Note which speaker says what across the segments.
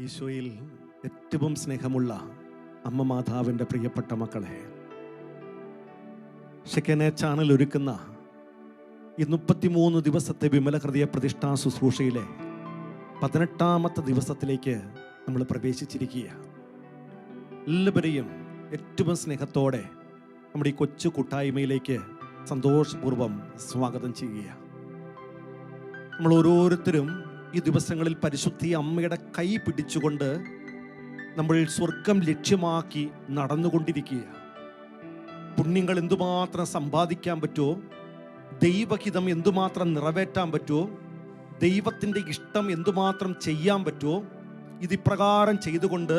Speaker 1: ഈശോയിൽ ഏറ്റവും സ്നേഹമുള്ള അമ്മ മാതാവിൻ്റെ പ്രിയപ്പെട്ട മക്കളെ, ഷെക്കനെ ചാനൽ ഒരുക്കുന്ന ഈ 33 ദിവസത്തെ വിമല ഹൃദയ പ്രതിഷ്ഠാ ശുശ്രൂഷയിലെ 18ാമത്തെ ദിവസത്തിലേക്ക് നമ്മൾ പ്രവേശിച്ചിരിക്കുക. എല്ലാവരെയും ഏറ്റവും സ്നേഹത്തോടെ നമ്മുടെ ഈ കൊച്ചു കൂട്ടായ്മയിലേക്ക് സന്തോഷപൂർവ്വം സ്വാഗതം ചെയ്യുക. നമ്മൾ ഓരോരുത്തരും ഈ ദിവസങ്ങളിൽ പരിശുദ്ധി അമ്മയുടെ കൈ പിടിച്ചുകൊണ്ട് നമ്മൾ സ്വർഗം ലക്ഷ്യമാക്കി നടന്നുകൊണ്ടിരിക്കുക. പുണ്യങ്ങൾ എന്തുമാത്രം സമ്പാദിക്കാൻ പറ്റുമോ, ദൈവഹിതം എന്തുമാത്രം നിറവേറ്റാൻ പറ്റുമോ, ദൈവത്തിൻ്റെ ഇഷ്ടം എന്തുമാത്രം ചെയ്യാൻ പറ്റുമോ, ഇതിപ്രകാരം ചെയ്തുകൊണ്ട്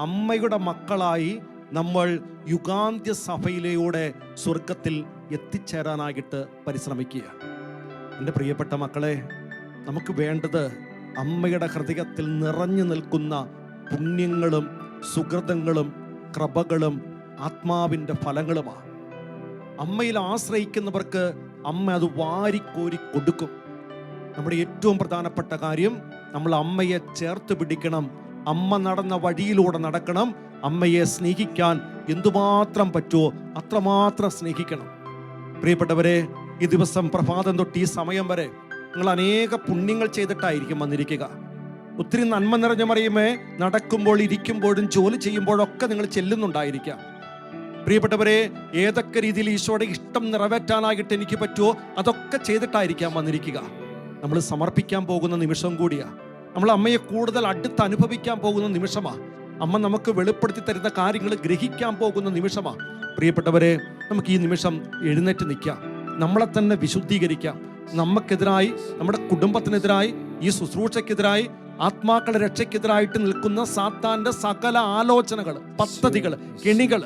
Speaker 1: അമ്മയുടെ മക്കളായി നമ്മൾ യുഗാന്ത്യ സഭയിലൂടെ സ്വർഗത്തിൽ എത്തിച്ചേരാനായിട്ട് പരിശ്രമിക്കുക. എൻ്റെ പ്രിയപ്പെട്ട മക്കളെ, നമുക്ക് വേണ്ടത് അമ്മയുടെ ഹൃദയത്തിൽ നിറഞ്ഞു നിൽക്കുന്ന പുണ്യങ്ങളും സുഹൃതങ്ങളും കൃപകളും ആത്മാവിൻ്റെ ഫലങ്ങളുമാണ്. അമ്മയിൽ ആശ്രയിക്കുന്നവർക്ക് അമ്മ അത് വാരിക്കോരി കൊടുക്കും. നമ്മുടെ ഏറ്റവും പ്രധാനപ്പെട്ട കാര്യം, നമ്മൾ അമ്മയെ ചേർത്ത് പിടിക്കണം. അമ്മ നടന്ന വഴിയിലൂടെ നടക്കണം. അമ്മയെ സ്നേഹിക്കാൻ എന്തുമാത്രം പറ്റുമോ അത്രമാത്രം സ്നേഹിക്കണം. പ്രിയപ്പെട്ടവരെ, ഈ ദിവസം പ്രഭാതം തൊട്ട് ഈ സമയം വരെ നിങ്ങൾ അനേക പുണ്യങ്ങൾ ചെയ്തിട്ടായിരിക്കും വന്നിരിക്കുക. ഒത്തിരി നന്മ നിറഞ്ഞ മറിയമേ, നടക്കുമ്പോൾ ഇരിക്കുമ്പോഴും ജോലി ചെയ്യുമ്പോഴൊക്കെ നിങ്ങൾ ചെല്ലുന്നുണ്ടായിരിക്കാം. പ്രിയപ്പെട്ടവരെ, ഏതൊക്കെ രീതിയിൽ ഈശോയുടെ ഇഷ്ടം നിറവേറ്റാനായിട്ട് എനിക്ക് പറ്റുമോ അതൊക്കെ ചെയ്തിട്ടായിരിക്കാം വന്നിരിക്കുക. നമ്മൾ സമർപ്പിക്കാൻ പോകുന്ന നിമിഷം കൂടിയാണ്. നമ്മൾ അമ്മയെ കൂടുതൽ അടുത്ത് അനുഭവിക്കാൻ പോകുന്ന നിമിഷമാണ്. അമ്മ നമുക്ക് വെളിപ്പെടുത്തി തരുന്ന കാര്യങ്ങൾ ഗ്രഹിക്കാൻ പോകുന്ന നിമിഷമാണ്. പ്രിയപ്പെട്ടവരെ, നമുക്ക് ഈ നിമിഷം എഴുന്നേറ്റ് നിൽക്കാം. നമ്മളെ തന്നെ വിശുദ്ധീകരിക്കാം. നമുക്കെതിരായി, നമ്മുടെ കുടുംബത്തിനെതിരായി, ഈ ശുശ്രൂഷയ്ക്കെതിരായി, ആത്മാക്കളുടെ രക്ഷയ്ക്കെതിരായിട്ട് നിൽക്കുന്ന സാത്താന്റെ സകല ആലോചനകൾ, പദ്ധതികൾ, കെണികൾ,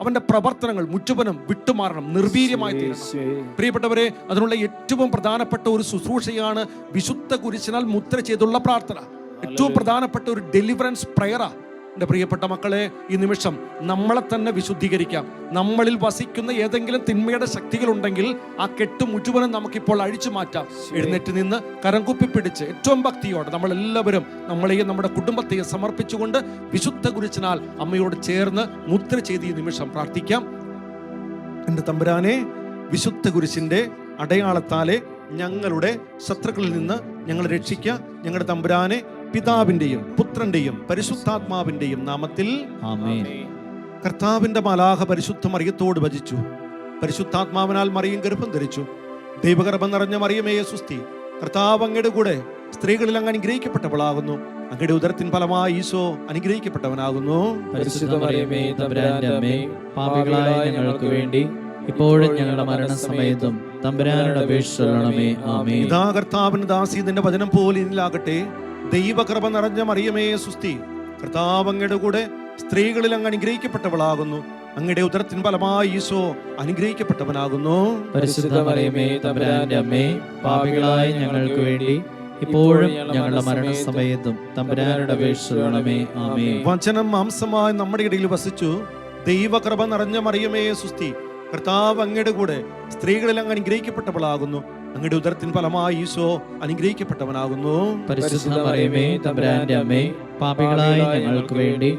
Speaker 1: അവന്റെ പ്രവർത്തനങ്ങൾ മുഴുവനും വിട്ടുമാറണം, നിർവീര്യമായി തീരണം. പ്രിയപ്പെട്ടവരെ, അതിനുള്ള ഏറ്റവും പ്രധാനപ്പെട്ട ഒരു ശുശ്രൂഷയാണ് വിശുദ്ധ കുരിശിനാൽ മുദ്ര ചെയ്തുള്ള പ്രാർത്ഥന. ഏറ്റവും പ്രധാനപ്പെട്ട ഒരു ഡെലിവറൻസ് പ്രയറാ. എൻ്റെ പ്രിയപ്പെട്ട മക്കളെ, ഈ നിമിഷം നമ്മളെ തന്നെ വിശുദ്ധീകരിക്കാം. നമ്മളിൽ വസിക്കുന്ന ഏതെങ്കിലും തിന്മയുടെ ശക്തികളുണ്ടെങ്കിൽ ആ കെട്ട് മുഴുവനും നമുക്കിപ്പോൾ അഴിച്ചു മാറ്റാം. എഴുന്നേറ്റ് നിന്ന് കരം കുപ്പി പിടിച്ച് ഏറ്റവും ഭക്തിയോടെ നമ്മളെല്ലാവരും നമ്മളെയും നമ്മുടെ കുടുംബത്തെയും സമർപ്പിച്ചുകൊണ്ട് വിശുദ്ധ കുരിശിനാൽ അമ്മയോട് ചേർന്ന് മുദ്ര ചെയ്ത് ഈ നിമിഷം പ്രാർത്ഥിക്കാം. എൻ്റെ തമ്പുരാനെ, വിശുദ്ധ കുരിശിൻ്റെ അടയാളത്താലെ ഞങ്ങളുടെ ശത്രുക്കളിൽ നിന്ന് ഞങ്ങളെ രക്ഷിക്കുക. ഞങ്ങളുടെ തമ്പുരാനെ, പിതാവിന്റെയും പുത്രന്റെയും പരിശുദ്ധാത്മാവിന്റെയും നാമത്തിൽ ആമേൻ. കർത്താവിന്റെ മാലാഖ പരിശുദ്ധ മറിയത്തോട് വചിച്ചു. പരിശുദ്ധാത്മാവിനാൽ മറിയം ഗർഭം ധരിച്ചു. ദൈവഗർഭം നിറഞ്ഞ മറിയമേ സ്വസ്തി. കർത്താവ് അങ്ങയുടെ കൂടെ സ്ത്രീകളിൽ അങ്ങ് അനുഗ്രഹിക്കപ്പെട്ടവളാകുന്നു. അങ്ങയുടെ ഉദരത്തിൻ ഫലമായി ഈശോ അനുഗ്രഹിക്കപ്പെട്ടവനാകുന്നു.
Speaker 2: പരിശുദ്ധ മറിയമേ, തമ്പുരാന്റെ അമ്മേ, പാപികളായ ഞങ്ങൾക്ക് വേണ്ടി ഇപ്പോഴും ഞങ്ങളുടെ മരണസമയത്തും തമ്പുരാനോട് അപേക്ഷിച്ചുകൊള്ളണമേ. ആമേൻ.
Speaker 1: ഇതാ കർത്താവിന്റെ ദാസി, നിന്റെ വചനം പോലെ ഇതിലാകട്ടെ. ദൈവകൃപ നിറഞ്ഞ മറിയമേ സുസ്തി. കർത്താവ് അങ്ങയുടെ കൂടെ സ്ത്രീകളിൽ അങ്ങ് അനുഗ്രഹിക്കപ്പെട്ടവളാകുന്നു. അങ്ങയുടെ ഉദരത്തിൻ ഫലമായി ഈശോ അനുഗ്രഹിക്കപ്പെട്ടവനാകുന്നു.
Speaker 2: പരിശുദ്ധ മറിയമേ, തമ്പുരാന്റെ അമ്മേ, പാപികളായ ഞങ്ങൾക്ക് വേണ്ടി ഇപ്പോഴും ഞങ്ങളുടെ മരണസമയത്തും തമ്പുരാനോട് അപേക്ഷിച്ചുകൊള്ളണമേ. ആമേൻ.
Speaker 1: വചനം മാംസമായി നമ്മുടെ ഇടയിൽ വസിച്ചു. ദൈവകൃപ നിറഞ്ഞ മറിയമേ സുസ്തി. കർത്താവ് അങ്ങയുടെ കൂടെ സ്ത്രീകളിൽ അങ്ങ് അനുഗ്രഹിക്കപ്പെട്ടവളാകുന്നു. അങ്ങയുടെ ഉദരത്തിൻ ഫലമായി ഈശോ അനുഗ്രഹിക്കപ്പെട്ടവനാകുന്നു.
Speaker 2: പരിശുദ്ധ മറിയമേ, തമ്പുരാന്റെ അമ്മേ, പാപികളായ ഞങ്ങൾക്ക് വേണ്ടി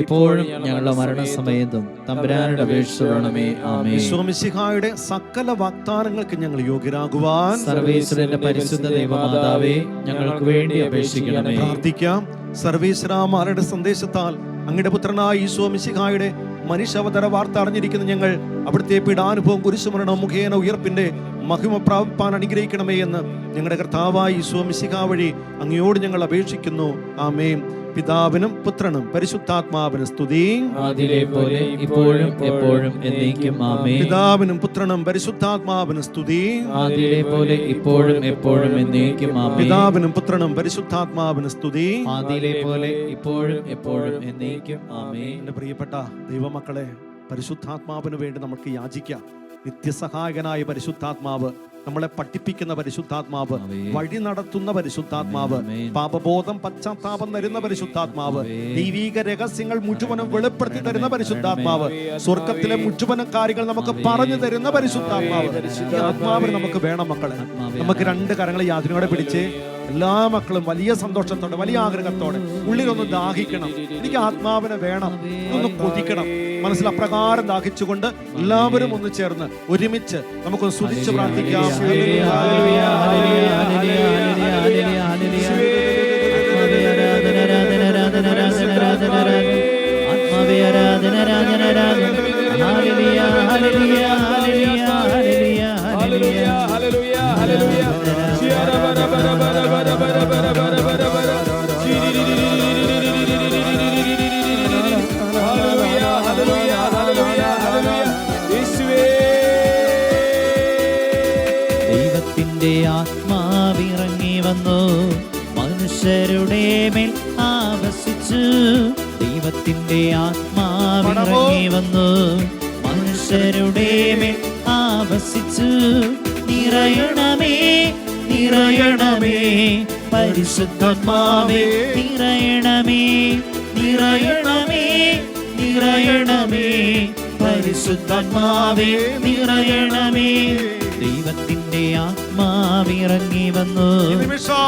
Speaker 2: ഇപ്പോഴും ഞങ്ങളുടെ മരണസമയത്തും തമ്പുരാനോട് അപേക്ഷിച്ചുകൊള്ളണമേ. ആമേൻ.
Speaker 1: ഈശോമിശിഹായുടെ സകല വാഗ്ദാനങ്ങൾക്ക് ഞങ്ങൾ യോഗ്യരാകുവാൻ
Speaker 2: സർവേശ്വരന്റെ പരിശുദ്ധ ദൈവമാതാവേ, ഞങ്ങൾക്ക് വേണ്ടി അപേക്ഷിക്കണമേ.
Speaker 1: പ്രാർത്ഥിക്കാം. സർവേശ്വരമാരുടെ സന്ദേശത്താൽ അങ്ങയുടെ പുത്രനായ ഈശോമിശിഹായുടെ മനുഷ്യാവതാര വാർത്ത അറിഞ്ഞിരിക്കുന്ന ഞങ്ങൾ അവിടുത്തെ പീഡാനുഭവം, കുരിശുമരണം മുഖേന ഉയർപ്പിന്റെ മഹിമ പ്രാപിപ്പാൻ അനുഗ്രഹിക്കണമേ എന്ന് ഞങ്ങളുടെ കർത്താവായ ഈശോമിശിഹാ വഴി അങ്ങയോട് ഞങ്ങൾ അപേക്ഷിക്കുന്നു. ആമേൻ. പിതാവിനും പുത്രനും പരിശുദ്ധാത്മാവിനും സ്തുതി.
Speaker 2: ആദിയിലെ പോലെ ഇപ്പോഴും എപ്പോഴും എന്നേക്കും. ആമേൻ.
Speaker 1: പിതാവിനും പുത്രനും പരിശുദ്ധാത്മാവിനും സ്തുതി.
Speaker 2: ആദിയിലെ പോലെ ഇപ്പോഴും എപ്പോഴും എന്നേക്കും. ആമേൻ.
Speaker 1: പിതാവിനും പുത്രനും പരിശുദ്ധാത്മാവിനും സ്തുതി.
Speaker 2: ആദിയിലെ പോലെ ഇപ്പോഴും എപ്പോഴും എന്നേക്കും. ആമേൻ.
Speaker 1: എൻ്റെ പ്രിയപ്പെട്ട ദൈവമക്കളെ, പരിശുദ്ധാത്മാവിന് വേണ്ടി നമുക്ക് യാചിക്കാം. നിത്യസഹായകനായ പരിശുദ്ധാത്മാവ്, നമ്മളെ പഠിപ്പിക്കുന്ന പരിശുദ്ധാത്മാവ്, വഴി നടത്തുന്ന പരിശുദ്ധാത്മാവ്, പാപബോധം പശ്ചാത്താപം തരുന്ന പരിശുദ്ധാത്മാവ്, ദൈവീക രഹസ്യങ്ങൾ മുഴുവനും വെളിപ്പെടുത്തി തരുന്ന പരിശുദ്ധാത്മാവ്, സ്വർഗത്തിലെ മുഴുവനും കാര്യങ്ങൾ നമുക്ക് പറഞ്ഞു തരുന്ന പരിശുദ്ധാത്മാവ്. ഈ ആത്മാവിന് നമുക്ക് വേണം മക്കളെ. നമുക്ക് രണ്ട് കരങ്ങൾ യാതനയോടെ പിടിച്ച് എല്ലാ മക്കളും വലിയ സന്തോഷത്തോടെ, വലിയ ആഗ്രഹത്തോടെ ഉള്ളിലൊന്ന് ദാഹിക്കണം. എനിക്ക് ആത്മാവിനെ വേണം, ഒന്ന് കൊതിക്കണം. മനസ്സിൽ അപ്രകാരം ദാഹിച്ചുകൊണ്ട് എല്ലാവരും ഒന്ന് ചേർന്ന് ഒരുമിച്ച് നമുക്കൊന്ന് സ്തുതിച്ച് പ്രാർത്ഥിക്കാം.
Speaker 2: ദൈവത്തിന്റെ ആത്മാവിറങ്ങി വന്നു, മനുഷ്യരുടെ മേൽ ആവസിച്ചു. ദൈവത്തിന്റെ ആത്മാവിറങ്ങി വന്നു, മനുഷ്യരുടെ മേൽ ആവസിച്ചു. നിറയണമേ നിറയണമേ പരിശുദ്ധാത്മാവേ, നിറയണമേ നിറയണമേ നിറയണമേ പരിശുദ്ധാത്മാവേ, നിറയണമേ. ദൈവത്തിന്റെ ആത്മാവിറങ്ങി വന്നു,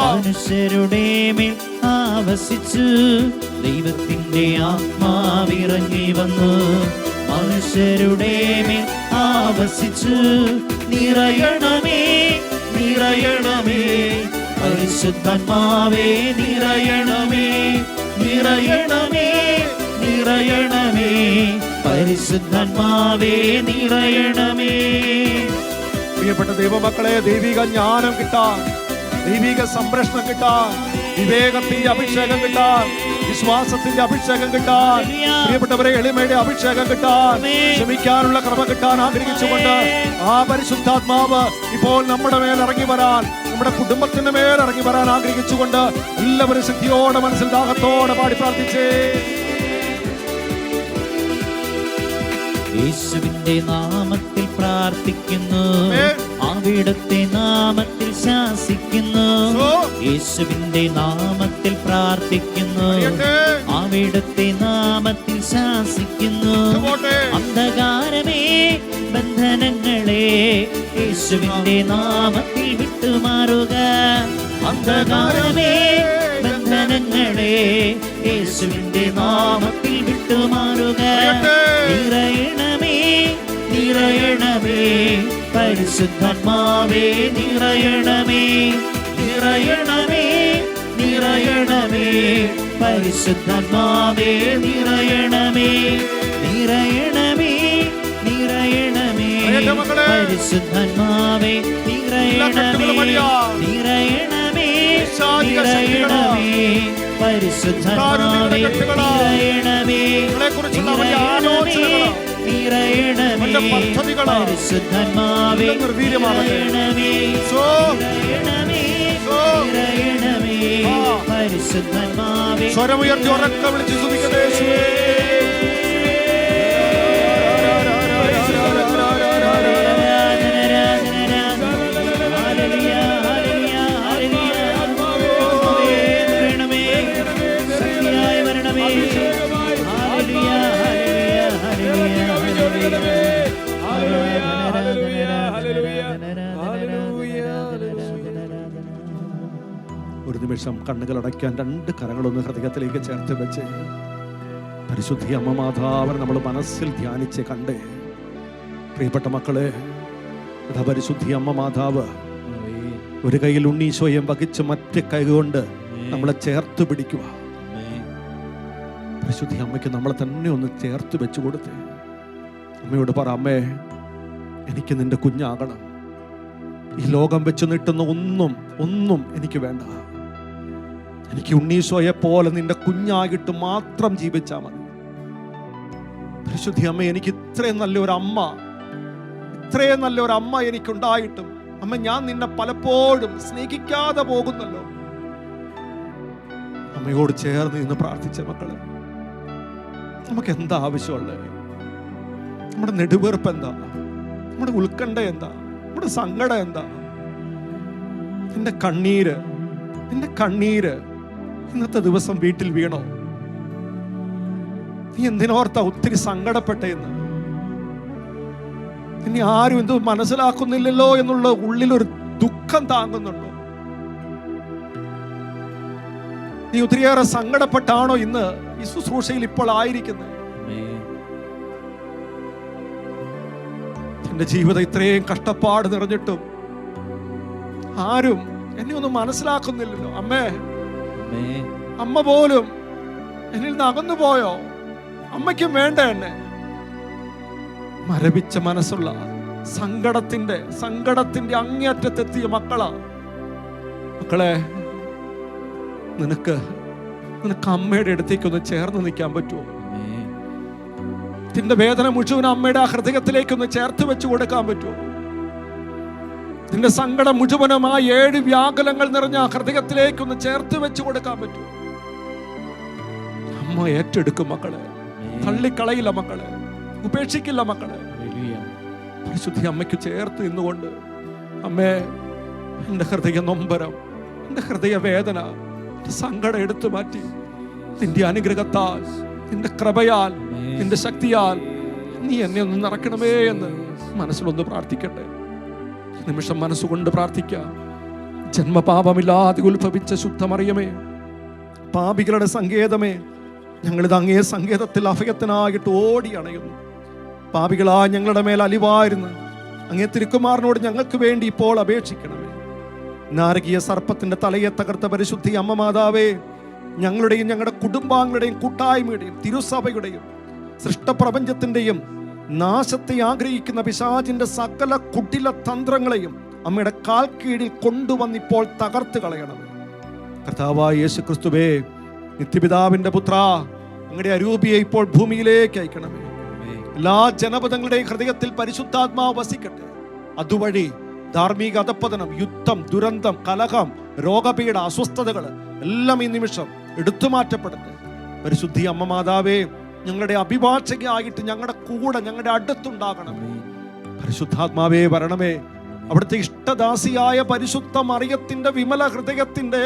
Speaker 2: മനുഷ്യരുടെ മേൽ ആവസിച്ചു. ദൈവത്തിന്റെ ആത്മാവിറങ്ങി വന്നു, മനുഷ്യരുടെ മേൽ ആവസിച്ചു. നിറയണമേ നിറയണമേ പരിശുദ്ധാത്മാവേ, നിറയണമേ നിറയണമേ നിറയണമേ പരിശുദ്ധാത്മാവേ, നിറയണമേ.
Speaker 1: പ്രിയപ്പെട്ട ദൈവമക്കളെ, ദൈവിക ജ്ഞാനം കിട്ടാൻ, ദൈവിക സംരക്ഷണം കിട്ടാൻ, വിവേകത്തിന്റെ അഭിഷേകം കിട്ടാൻ, വിശ്വാസത്തിന്റെ അഭിഷേകം കിട്ടാൻ, പ്രിയപ്പെട്ടവരെ എളിമയുടെ അഭിഷേകം കിട്ടാൻ, ക്ഷമിക്കാനുള്ള കൃപ കിട്ടാൻ ആഗ്രഹിച്ചുകൊണ്ട് ആ പരിശുദ്ധാത്മാവ് ഇപ്പോൾ നമ്മുടെ മേൽ ഇറങ്ങി വരാൻ, നമ്മുടെ കുടുംബത്തിന്റെ മേൽ ഇറങ്ങി വരാൻ ആഗ്രഹിച്ചുകൊണ്ട് എല്ലാവരും ശക്തിയോടെ, മനസ്സിൽ ദാഹത്തോടെ പാടി പ്രാർത്ഥിച്ചേ.
Speaker 2: യേശുവിന്റെ നാമത്തിൽ പ്രാർത്ഥിക്കുന്നു, അവിടുത്തെ നാമത്തിൽ ശാസിക്കുന്നു. യേശുവിന്റെ നാമത്തിൽ പ്രാർത്ഥിക്കുന്നു, അവിടുത്തെ നാമത്തിൽ ശാസിക്കുന്നു. അന്ധകാരമേ ബന്ധനങ്ങളെ യേശുവിന്റെ നാമത്തിൽ വിട്ടുമാറുക. അന്ധകാരമേ ബന്ധനങ്ങളെ യേശുവിന്റെ നാമത്തിൽ വിട്ടുമാറുക. നിറയണമേ നിറയണമേ പരിശുദ്ധാത്മാവേ, നിറയണമേ നിറയണമേ നിറയണമേ പരിശുദ്ധാത്മാവേ, നിറയണമേ നിറയണമേ നിറയണമേ പരിശുദ്ധാത്മാവേ, നിറയണമേ നിറയണമേ നിറയണമേ പരിശുദ്ധാത്മാവേ, നിറയണമേ നിറയണമേ പരിശുദ്ധാത്മാവേ, നിറയണമേ നിറയണമേ പരിശുദ്ധാത്മാവേ.
Speaker 1: സ്വരമുയർത്തി ഉറക്കം വിളിച്ച് സ്തുതിക്കട്ടെ. ഒരു നിമിഷം കണ്ണുകൾ അടയ്ക്കാൻ രണ്ട് കരങ്ങളൊന്ന് ഹൃദയത്തിലേക്ക് ചേർത്ത് വെച്ച് പരിശുദ്ധി അമ്മ മാതാവിനെ നമ്മൾ മനസ്സിൽ ധ്യാനിച്ച് കണ്ടേ. പ്രിയപ്പെട്ട മക്കളെ, ഇതാ പരിശുദ്ധി അമ്മ മാതാവ് ഒരു കൈയിൽ ഉണ്ണീശോയെ വഹിച്ച് മറ്റേ കൈ കൊണ്ട് നമ്മളെ ചേർത്ത് പിടിക്കുക. പരിശുദ്ധി അമ്മയ്ക്ക് നമ്മളെ തന്നെ ഒന്ന് ചേർത്ത് വെച്ചു കൊടുത്തേ. അമ്മയോട് പറ, അമ്മേ എനിക്ക് നിന്റെ കുഞ്ഞാകണം. ഈ ലോകം വെച്ച് നീട്ടുന്ന ഒന്നും എനിക്ക് വേണ്ട. എനിക്ക് ഉണ്ണീശോയെ പോലെ നിന്റെ കുഞ്ഞായിട്ട് മാത്രം ജീവിച്ചാൽ മതി. പരിശുദ്ധി അമ്മ, എനിക്ക് ഇത്രയും നല്ലൊരു അമ്മ എനിക്കുണ്ടായിട്ടും അമ്മ ഞാൻ നിന്നെ പലപ്പോഴും സ്നേഹിക്കാതെ പോകുന്നല്ലോ. അമ്മയോട് ചേർന്ന് ഇന്ന് പ്രാർത്ഥിച്ച മക്കളെ, നമുക്ക് എന്താ ആവശ്യമുള്ളത്? നമ്മുടെ നെടുവീർപ്പ് എന്താ? നമ്മുടെ ഉത്കണ്ഠ എന്താ? നമ്മുടെ സങ്കടം എന്താ? നിന്റെ കണ്ണീര് ഇന്നത്തെ ദിവസം വീട്ടിൽ വീണോ? നീ എന്തിനോർത്താ ഒത്തിരി സങ്കടപ്പെട്ടെന്ന്? ഇനി ആരും എന്ത് മനസ്സിലാക്കുന്നില്ലല്ലോ എന്നുള്ള ഉള്ളിലൊരു ദുഃഖം താങ്ങുന്നുണ്ടോ? നീ ഒത്തിരിയേറെ സങ്കടപ്പെട്ടാണോ ഇന്ന് ഈ ശുശ്രൂഷയിൽ ഇപ്പോൾ ആയിരിക്കുന്നത്? എന്റെ ജീവിതം ഇത്രയും കഷ്ടപ്പാട് നിറഞ്ഞിട്ടും ആരും എന്നെ ഒന്നും മനസ്സിലാക്കുന്നില്ലല്ലോ. അമ്മ പോലും എന്നിൽ നിന്ന് അകന്നു പോയോ? അമ്മയ്ക്കും വേണ്ട എന്നെ. മരവിച്ച മനസ്സുള്ള സങ്കടത്തിന്റെ അങ്ങേയറ്റത്തെത്തിയ മക്കളെ, നിനക്ക് അമ്മയുടെ അടുത്തേക്കൊന്ന് ചേർന്ന് നിൽക്കാൻ പറ്റുമോ? നിന്റെ വേദന മുഴുവൻ അമ്മയുടെ ആ ഹൃദയത്തിലേക്കൊന്ന് ചേർത്ത് വെച്ച് കൊടുക്കാൻ പറ്റുമോ? നിന്റെ സങ്കടം മുഴുവനും ആ 7 വ്യാകുലങ്ങൾ നിറഞ്ഞ ആ ഹൃദയത്തിലേക്കൊന്ന് ചേർത്ത് വെച്ച് കൊടുക്കാൻ പറ്റുമോ? അമ്മ ഏറ്റെടുക്കും മക്കളെ, തള്ളിക്കളയില്ല മക്കളെ, ഉപേക്ഷിക്കില്ല മക്കളെ. പരിശുദ്ധി അമ്മയ്ക്ക് ചേർത്ത് നിന്നുകൊണ്ട്, അമ്മേ, എൻ്റെ ഹൃദയ നൊമ്പരം, എൻ്റെ ഹൃദയ വേദന, സങ്കടം എടുത്തു മാറ്റി നിന്റെ അനുഗ്രഹത്താൽ, നിന്റെ കൃപയാൽ, നിന്റെ ശക്തിയാൽ നീ എന്നെ ഒന്ന് നിറക്കണമേ എന്ന് മനസ്സിലൊന്ന് പ്രാർത്ഥിക്കട്ടെ. നിമിഷം മനസ്സുകൊണ്ട് പ്രാർത്ഥിക്കാം. ജന്മപാപമില്ലാതെ ഉത്ഭവിച്ച ശുദ്ധമറിയമേ, പാപികളുടെ സങ്കേതമേ, ഞങ്ങളിത് അങ്ങേ സങ്കേതത്തിൽ അഭയത്തിനായിട്ട് ഓടി അണയുന്നു. പാപികളാ ഞങ്ങളുടെ മേൽ അലിവായിരുന്നു അങ്ങേ തിരുക്കുമാരനോട് ഞങ്ങൾക്ക് വേണ്ടി ഇപ്പോൾ അപേക്ഷിക്കണമേ. നാരകീയ സർപ്പത്തിന്റെ തലയെ തകർത്ത പരിശുദ്ധി അമ്മ മാതാവേ, ഞങ്ങളുടെയും ഞങ്ങളുടെ കുടുംബാംഗങ്ങളുടെയും കൂട്ടായ്മയുടെയും തിരുസഭയുടെയും സൃഷ്ടപ്രപഞ്ചത്തിന്റെയും നാശത്തെ ആഗ്രഹിക്കുന്ന പിശാചിന്റെ സകല കുടില തന്ത്രങ്ങളെയും അമ്മയുടെ കാൽ കീഴിൽ കൊണ്ടുവന്നിപ്പോൾ തകർത്ത് കളയണമേ. കർത്താവായ യേശു ക്രിസ്തുവേ, നിത്യപിതാവിന്റെ പുത്ര, അങ്ങയുടെ അരൂപിയെ ഇപ്പോൾ ഭൂമിയിലേക്ക് അയക്കണമേ. എല്ലാ ജനപദങ്ങളുടെയും ഹൃദയത്തിൽ പരിശുദ്ധാത്മാവ് വസിക്കട്ടെ. അതുവഴി ധാർമ്മിക അധപ്പതനം, യുദ്ധം, ദുരന്തം, കലഹം, രോഗപീഠ, അസ്വസ്ഥതകൾ എല്ലാം ഈ നിമിഷം എടുത്തു മാറ്റപ്പെടട്ടെ. പരിശുദ്ധി അമ്മ മാതാവേ, ഞങ്ങളുടെ അഭിഭാഷകയായിട്ട് ഞങ്ങളുടെ കൂടെ, ഞങ്ങളുടെ അടുത്തുണ്ടാകണം. പരിശുദ്ധാത്മാവേ വരണമേ. അവിടുത്തെ ഇഷ്ടദാസിയായ പരിശുദ്ധ മറിയത്തിന്റെ വിമല ഹൃദയത്തിന്റെ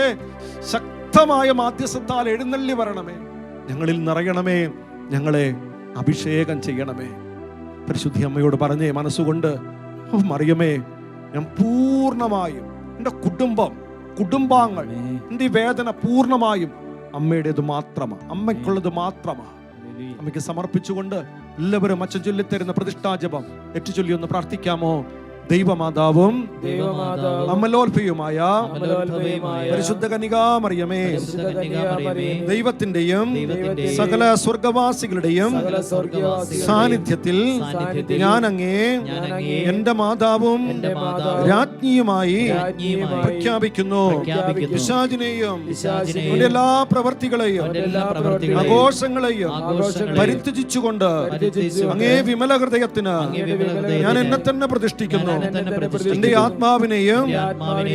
Speaker 1: ശക്തമായ മാധ്യസ്ഥത്താൽ എഴുന്നള്ളി വരണമേ. ഞങ്ങളിൽ നിറയണമേ, ഞങ്ങളെ അഭിഷേകം ചെയ്യണമേ. പരിശുദ്ധി അമ്മയോട് പറഞ്ഞേ മനസ്സുകൊണ്ട്, മറിയമേ, ഞാൻ പൂർണ്ണമായും എൻ്റെ കുടുംബാംഗങ്ങൾ, എൻ്റെ വേദന പൂർണ്ണമായും അമ്മയുടേത് മാത്രമാണ്, അമ്മയ്ക്കുള്ളത് മാത്രമാണ്. അമ്മയ്ക്ക് സമർപ്പിച്ചുകൊണ്ട് എല്ലാവരും അച്ഛൻ ചൊല്ലിത്തരുന്ന പ്രതിഷ്ഠാജപം ഏറ്റുചൊല്ലി ഒന്ന് പ്രാർത്ഥിക്കാമോ? ദൈവമാതാവും അമലോത്ഭയുമായ പരിശുദ്ധ കന്യകാമറിയമേ, ദൈവത്തിന്റെയും സകല സ്വർഗവാസികളുടെയും സാന്നിധ്യത്തിൽ ഞാൻ അങ്ങേ എന്റെ മാതാവും രാജ്ഞിയുമായി പ്രഖ്യാപിക്കുന്നു. പിശാചിനെയും എല്ലാ പ്രവർത്തികളെയും ആഘോഷങ്ങളെയും പരിത്യജിച്ചുകൊണ്ട് അങ്ങേ വിമല ഹൃദയത്തിന് ഞാൻ എന്നെ തന്നെ പ്രതിഷ്ഠിക്കുന്നു. എന്റെ ആത്മാവിനെയും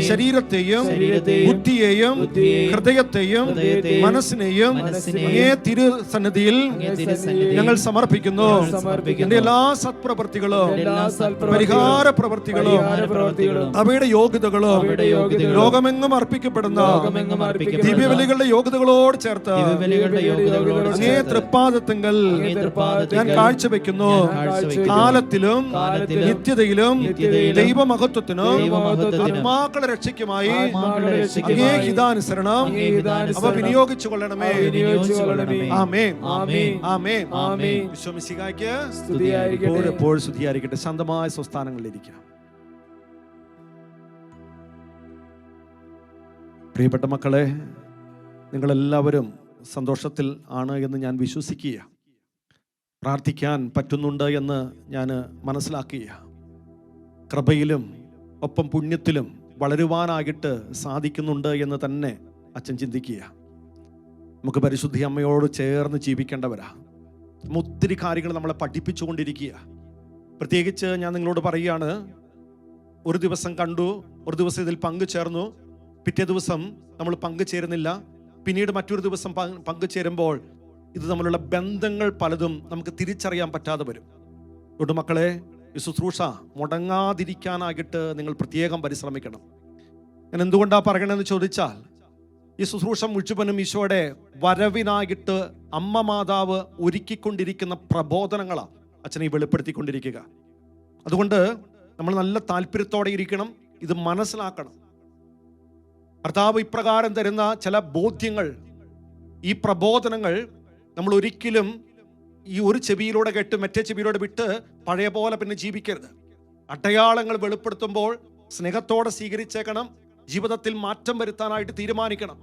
Speaker 1: ശരീരത്തെയും ബുദ്ധിയെയും ഹൃദയത്തെയും മനസ്സിനെയും അങ്ങേ തിരുസന്നിധിയിൽ ഞങ്ങൾ സമർപ്പിക്കുന്നു. എന്റെ എല്ലാ സത്പ്രവൃത്തികളും പരിഹാര പ്രവൃത്തികളും അവയുടെ യോഗ്യതകളും ലോകമെങ്ങും അർപ്പിക്കപ്പെടുന്ന ദിവ്യബലികളുടെ യോഗ്യതകളോട് ചേർത്ത് അങ്ങേ തൃപ്പാദത്തെങ്കിൽ ഞാൻ കാഴ്ചവെക്കുന്നു. കാലത്തിലും നിത്യതയിലും ദൈവമഹത്വത്തിനും ആത്മാക്കളുടെ രക്ഷയ്ക്കുമായി അങ്ങേ ഹിതാനുസരണം അവ വിനിയോഗിച്ചു കൊള്ളണമേ. ആമേൻ, ആമേൻ, ആമേൻ. വിശ്വമിശിഹായ്ക്ക് എപ്പോഴും സ്തുതിയായിരിക്കട്ടെ. ശാന്തമായ സ്വസ്ഥാനങ്ങളിലിരിക്കാം. പ്രിയപ്പെട്ട മക്കളെ, നിങ്ങളെല്ലാവരും സന്തോഷത്തിൽ ആണ് എന്ന് ഞാൻ വിശ്വസിക്കുക. പ്രാർത്ഥിക്കാൻ പറ്റുന്നുണ്ട് എന്ന് ഞാൻ മനസ്സിലാക്കുക. കൃപയിലും ഒപ്പം പുണ്യത്തിലും വളരുവാനായിട്ട് സാധിക്കുന്നുണ്ട് എന്ന് തന്നെ അച്ഛൻ ചിന്തിക്കുക. നമുക്ക് പരിശുദ്ധി അമ്മയോട് ചേർന്ന് ജീവിക്കേണ്ടവരാ. ഒത്തിരി കാര്യങ്ങൾ നമ്മളെ പഠിപ്പിച്ചുകൊണ്ടിരിക്കുക. പ്രത്യേകിച്ച് ഞാൻ നിങ്ങളോട് പറയുകയാണ്, ഒരു ദിവസം കണ്ടു, ഒരു ദിവസം ഇതിൽ പങ്കുചേർന്നു, പിറ്റേ ദിവസം നമ്മൾ പങ്കുചേരുന്നില്ല, പിന്നീട് മറ്റൊരു ദിവസം പങ്കുചേരുമ്പോൾ ഇത് തമ്മിലുള്ള ബന്ധങ്ങൾ പലതും നമുക്ക് തിരിച്ചറിയാൻ പറ്റാതെ വരും. അതുകൊണ്ട് മക്കളെ, ഈ ശുശ്രൂഷ മുടങ്ങാതിരിക്കാനായിട്ട് നിങ്ങൾ പ്രത്യേകം പരിശ്രമിക്കണം. ഞാൻ എന്തുകൊണ്ടാണ് പറയണമെന്ന് ചോദിച്ചാൽ, ഈ ശുശ്രൂഷ മുഴുവനും ഈശോയുടെ വരവിനായിട്ട് അമ്മ മാതാവ് ഒരുക്കിക്കൊണ്ടിരിക്കുന്ന പ്രബോധനങ്ങളാണ് അച്ഛനെ വെളിപ്പെടുത്തിക്കൊണ്ടിരിക്കുക. അതുകൊണ്ട് നമ്മൾ നല്ല താല്പര്യത്തോടെ ഇരിക്കണം, ഇത് മനസ്സിലാക്കണം. കർത്താവ് ഇപ്രകാരം തരുന്ന ചില ബോധ്യങ്ങൾ ഈ പ്രബോധനങ്ങൾ നമ്മൾ ഒരിക്കലും ഈ ഒരു ചെവിയിലൂടെ കേട്ട് മറ്റേ ചെവിയിലൂടെ വിട്ട് പഴയ പോലെ പിന്നെ ജീവിക്കരുത്. അടയാളങ്ങൾ വെളിപ്പെടുത്തുമ്പോൾ സ്നേഹത്തോടെ സ്വീകരിച്ചേക്കണം. ജീവിതത്തിൽ മാറ്റം വരുത്താനായിട്ട് തീരുമാനിക്കണം.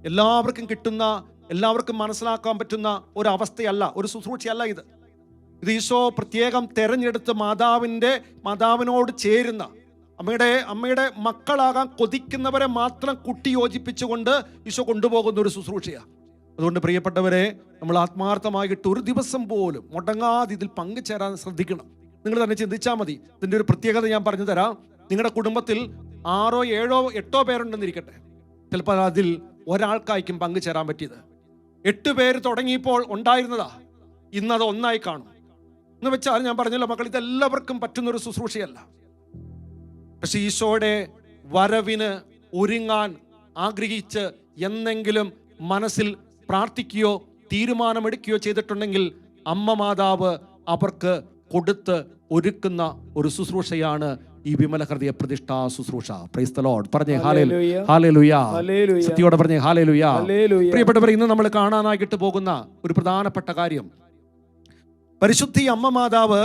Speaker 1: എല്ലാവർക്കും കിട്ടുന്ന, എല്ലാവർക്കും മനസ്സിലാക്കാൻ പറ്റുന്ന ഒരു അവസ്ഥയല്ല, ഒരു ശുശ്രൂഷയല്ല ഇത്. ഈശോ പ്രത്യേകം തെരഞ്ഞെടുത്ത് മാതാവിനോട് ചേരുന്ന, അമ്മയുടെ മക്കളാകാൻ കൊതിക്കുന്നവരെ മാത്രം കുട്ടി യോജിപ്പിച്ചുകൊണ്ട് ഈശോ കൊണ്ടുപോകുന്ന ഒരു ശുശ്രൂഷയാണ്. അതുകൊണ്ട് പ്രിയപ്പെട്ടവരെ, നമ്മൾ ആത്മാർത്ഥമായിട്ട് ഒരു ദിവസം പോലും മുടങ്ങാതെ ഇതിൽ പങ്കുചേരാൻ ശ്രദ്ധിക്കണം. നിങ്ങൾ തന്നെ ചിന്തിച്ചാൽ മതി. ഇതിൻ്റെ ഒരു പ്രത്യേകത ഞാൻ പറഞ്ഞു തരാം. നിങ്ങളുടെ കുടുംബത്തിൽ 6, 7, 8 പേരുണ്ടെന്നിരിക്കട്ടെ. ചിലപ്പോൾ അതിൽ ഒരാൾക്കായിരിക്കും പങ്കുചേരാൻ പറ്റിയത്. 8 പേര് തുടങ്ങിയപ്പോൾ ഉണ്ടായിരുന്നതാ, ഇന്നത് 1 കാണും. എന്ന് വെച്ചാൽ ഞാൻ പറഞ്ഞല്ലോ മക്കൾ, ഇതെല്ലാവർക്കും പറ്റുന്നൊരു ശുശ്രൂഷയല്ല. പക്ഷെ ഈശോയുടെ വരവിന് ഒരുങ്ങാൻ ആഗ്രഹിച്ച് എന്നെങ്കിലും മനസ്സിൽ പ്രാർത്ഥിക്കുകയോ തീരുമാനമെടുക്കുകയോ ചെയ്തിട്ടുണ്ടെങ്കിൽ അമ്മ മാതാവ് അവർക്ക് കൊടുത്ത് ഒരുക്കുന്ന ഒരു ശുശ്രൂഷയാണ് ഈ വിമല ഹൃദയ പ്രതിഷ്ഠാ ശുശ്രൂഷ. Praise the Lord. പറഞ്ഞേ ഹല്ലേലൂയ. സത്യയോടെ പറഞ്ഞേ ഹല്ലേലൂയ. പ്രിയപ്പെട്ടവരെ, ഇന്ന് നമ്മൾ കാണാനായിട്ട് പോകുന്ന ഒരു പ്രധാനപ്പെട്ട കാര്യം, പരിശുദ്ധി അമ്മ മാതാവ്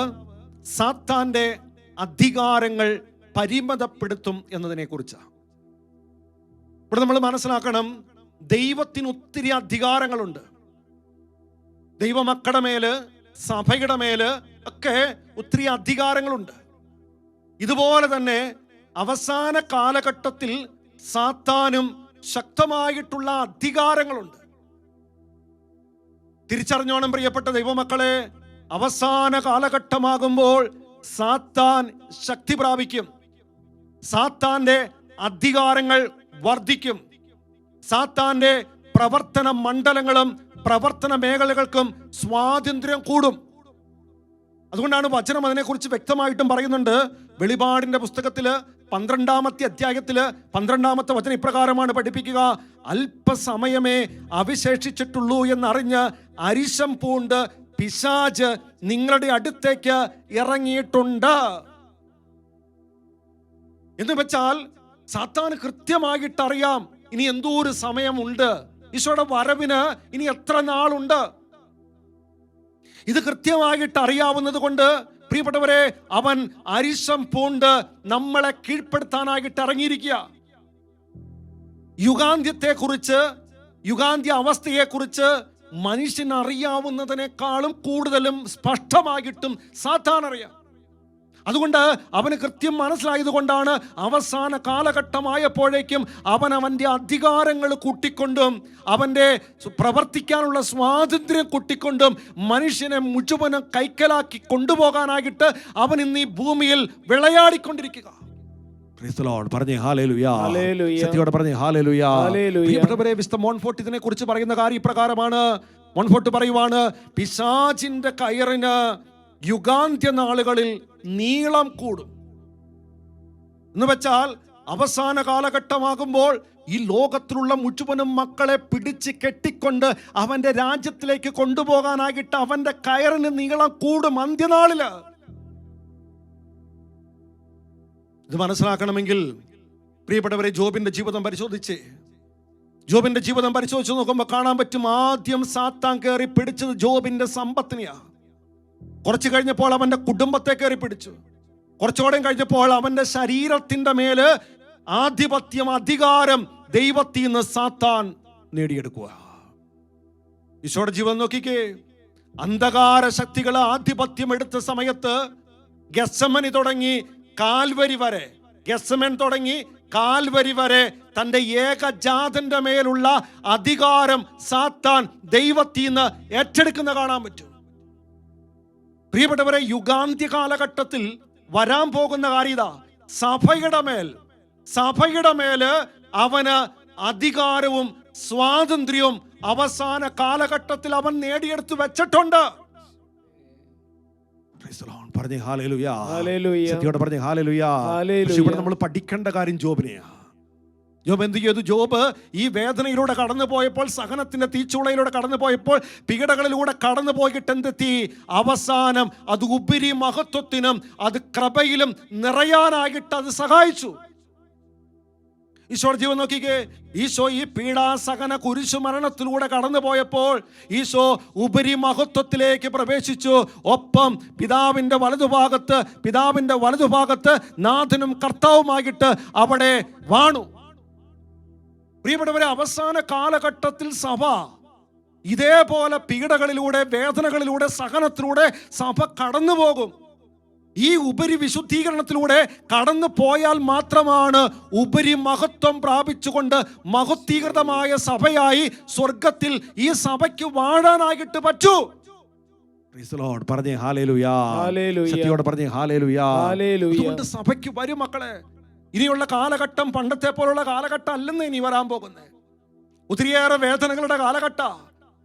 Speaker 1: സാത്താന്റെ അധികാരങ്ങൾ പരിമിതപ്പെടുത്തും എന്നതിനെ കുറിച്ചാണ്. ഇവിടെ നമ്മൾ മനസ്സിലാക്കണം, ദൈവത്തിന് ഒത്തിരി അധികാരങ്ങളുണ്ട്. ദൈവമക്കളുടെ മേല്, സഭയുടെ മേല് ഒക്കെ ഒത്തിരി അധികാരങ്ങളുണ്ട്. ഇതുപോലെ തന്നെ അവസാന കാലഘട്ടത്തിൽ സാത്താനും ശക്തമായിട്ടുള്ള അധികാരങ്ങളുണ്ട്. തിരിച്ചറിഞ്ഞോണം പ്രിയപ്പെട്ട ദൈവമക്കളെ, അവസാന കാലഘട്ടമാകുമ്പോൾ സാത്താൻ ശക്തി പ്രാപിക്കും. സാത്താന്റെ അധികാരങ്ങൾ വർദ്ധിക്കും. സാത്താന്റെ പ്രവർത്തന മണ്ഡലങ്ങളും പ്രവർത്തന മേഖലകൾക്കും സ്വാതന്ത്ര്യം കൂടും. അതുകൊണ്ടാണ് വചനം അതിനെക്കുറിച്ച് വ്യക്തമായിട്ടും പറയുന്നുണ്ട്. വെളിപാടിന്റെ പുസ്തകത്തില് 12-ാമത്തെ അധ്യായത്തില് 12-ാമത്തെ വചനം ഇപ്രകാരമാണ് പഠിപ്പിക്കുക: അല്പസമയമേ അവശേഷിച്ചിട്ടുള്ളൂ എന്നറിഞ്ഞ് അരിശം പൂണ്ട് പിശാച് നിങ്ങളുടെ അടുത്തേക്ക് ഇറങ്ങിയിട്ടുണ്ട്. എന്ന് വെച്ചാൽ സാത്താന് കൃത്യമായിട്ട് അറിയാം ഇനി എന്തോ ഒരു സമയമുണ്ട്, ഈശോയുടെ വരവിന് ഇനി എത്ര നാളുണ്ട്. ഇത് കൃത്യമായിട്ട് അറിയാവുന്നത് കൊണ്ട് പ്രിയപ്പെട്ടവരെ, അവൻ അരിശം പൂണ്ട് നമ്മളെ കീഴ്പ്പെടുത്താനായിട്ട് ഇറങ്ങിയിരിക്കുക. യുഗാന്ത്യത്തെക്കുറിച്ച്, യുഗാന്ത്യ അവസ്ഥയെക്കുറിച്ച് മനുഷ്യൻ അറിയാവുന്നതിനേക്കാളും കൂടുതലും സ്പഷ്ടമായിട്ടും സാത്താൻ അറിയാം. അതുകൊണ്ട് അവന് കൃത്യം മനസ്സിലായത് കൊണ്ടാണ് അവസാന കാലഘട്ടമായപ്പോഴേക്കും അവന്റെ അധികാരങ്ങൾ കൂട്ടിക്കൊണ്ടും അവന്റെ പ്രവർത്തിക്കാനുള്ള സ്വാതന്ത്ര്യം കൂട്ടിക്കൊണ്ടും മനുഷ്യനെ മുഴുവനും കൈക്കലാക്കി കൊണ്ടുപോകാനായിട്ട് അവൻ ഇന്ന് ഈ ഭൂമിയിൽ വിളയാടിക്കൊണ്ടിരിക്കുക. പറഞ്ഞേ ഹല്ലേലൂയ. സത്യയോടെ പറഞ്ഞേ ഹല്ലേലൂയ. പ്രിയപ്പെട്ടവരെ, വിശുദ്ധ മോൺഫോർട്ട് ഇതിനെ കുറിച്ച് പറയുന്ന കാര്യം ഇപ്രകാരമാണ്. മോൺഫോർട്ട് പറയുവാണ്, പിശാചിന്റെ കയറിന് യുഗാന്ത്യ നാളുകളിൽ നീളം കൂടും. എന്ന് വെച്ചാൽ അവസാന കാലഘട്ടമാകുമ്പോൾ ഈ ലോകത്തിലുള്ള മുഴുവനും മക്കളെ പിടിച്ച് കെട്ടിക്കൊണ്ട് അവന്റെ രാജ്യത്തിലേക്ക് കൊണ്ടുപോകാനായിട്ട് അവന്റെ കയറിന് നീളം കൂടും അന്ത്യനാളില്. ഇത് മനസ്സിലാക്കണമെങ്കിൽ പ്രിയപ്പെട്ടവരെ, ജോബിന്റെ ജീവിതം പരിശോധിച്ച് നോക്കുമ്പോൾ കാണാൻ പറ്റും, ആദ്യം സാത്താൻ കയറി പിടിച്ചത് ജോബിന്റെ സമ്പത്തിനെയാ. കുറച്ച് കഴിഞ്ഞപ്പോൾ അവന്റെ കുടുംബത്തെ കയറി പിടിച്ചു. കുറച്ചുകൂടെ കഴിഞ്ഞപ്പോൾ അവന്റെ ശരീരത്തിന്റെ മേല് ആധിപത്യം, അധികാരം ദൈവത്തിൽ നിന്ന് സാത്താൻ നേടിയെടുക്കുക. ഈശോയുടെ ജീവിതം നോക്കിക്കേ. അന്ധകാര ശക്തികൾ ആധിപത്യം എടുത്ത സമയത്ത് ഗെത്സമനി തുടങ്ങി കാൽവരി വരെ, ഗെത്സമൻ തുടങ്ങി കാൽവരി വരെ തന്റെ ഏകജാതന്റെ മേലുള്ള അധികാരം സാത്താൻ ദൈവത്തിൽ നിന്ന് ഏറ്റെടുക്കുന്ന കാണാൻ പറ്റും. പ്രിയപ്പെട്ടവരെ, യുഗാന്ത്യ കാലഘട്ടത്തിൽ വരാൻ പോകുന്ന കാര്യത, സഭയുടെ മേല് അവന് അധികാരവും സ്വാതന്ത്ര്യവും അവസാന കാലഘട്ടത്തിൽ അവൻ നേടിയെടുത്ത് വെച്ചിട്ടുണ്ട്. പറഞ്ഞേ ഹല്ലേലൂയ. സത്യയോടെ പറഞ്ഞേ ഹല്ലേലൂയ. ഇവിടെ നമ്മൾ പഠിക്കേണ്ട കാര്യം ജോബിനെയാ. ജോബ് എന്ത് ചെയ്തു? ജോബ് ഈ വേദനയിലൂടെ കടന്നു പോയപ്പോൾ, സഹനത്തിന്റെ തീച്ചുളയിലൂടെ കടന്നു പോയപ്പോൾ, പീഡകളിലൂടെ കടന്നു പോയിട്ട് എന്തെത്തി? അവസാനം അത് ഉപരി മഹത്വത്തിനും അത് കൃപയിലും നിറയാനായിട്ട് അത് സഹായിച്ചു. ഈശോയുടെ ജീവൻ നോക്കിക്കേ. ഈശോ ഈ പീഡാസഹന കുരിശു മരണത്തിലൂടെ കടന്നു പോയപ്പോൾ ഈശോ ഉപരിമഹത്വത്തിലേക്ക് പ്രവേശിച്ചു. ഒപ്പം പിതാവിൻ്റെ വലതുഭാഗത്ത് നാഥനും കർത്താവുമായിട്ട് അവിടെ വാണു. പ്രിയപ്പെട്ടവരെ, അവസാന കാലഘട്ടത്തിൽ സഭ ഇതേപോലെ പീഡകളിലൂടെ, വേദനകളിലൂടെ, സഹനത്തിലൂടെ സഭ കടന്നു പോകും. ഈ ഉപരി വിശുദ്ധീകരണത്തിലൂടെ കടന്നു പോയാൽ മാത്രമാണ് ഉപരി മഹത്വം പ്രാപിച്ചുകൊണ്ട് മഹത്വീകൃതമായ സഭയായി സ്വർഗത്തിൽ ഈ സഭയ്ക്ക് വാഴാനായിട്ട് പറ്റൂ. പറഞ്ഞേ ഹല്ലേലൂയ, ശക്തിയോടെ പറഞ്ഞേ ഹല്ലേലൂയ. അതുകൊണ്ട് സഭയ്ക്ക് വരും മക്കളെ. ഇനിയുള്ള കാലഘട്ടം പണ്ടത്തെ പോലുള്ള കാലഘട്ടം അല്ലെന്ന് ഇനി വരാൻ പോകുന്നത്. ഒത്തിരിയേറെ വേദനകളുടെ കാലഘട്ട,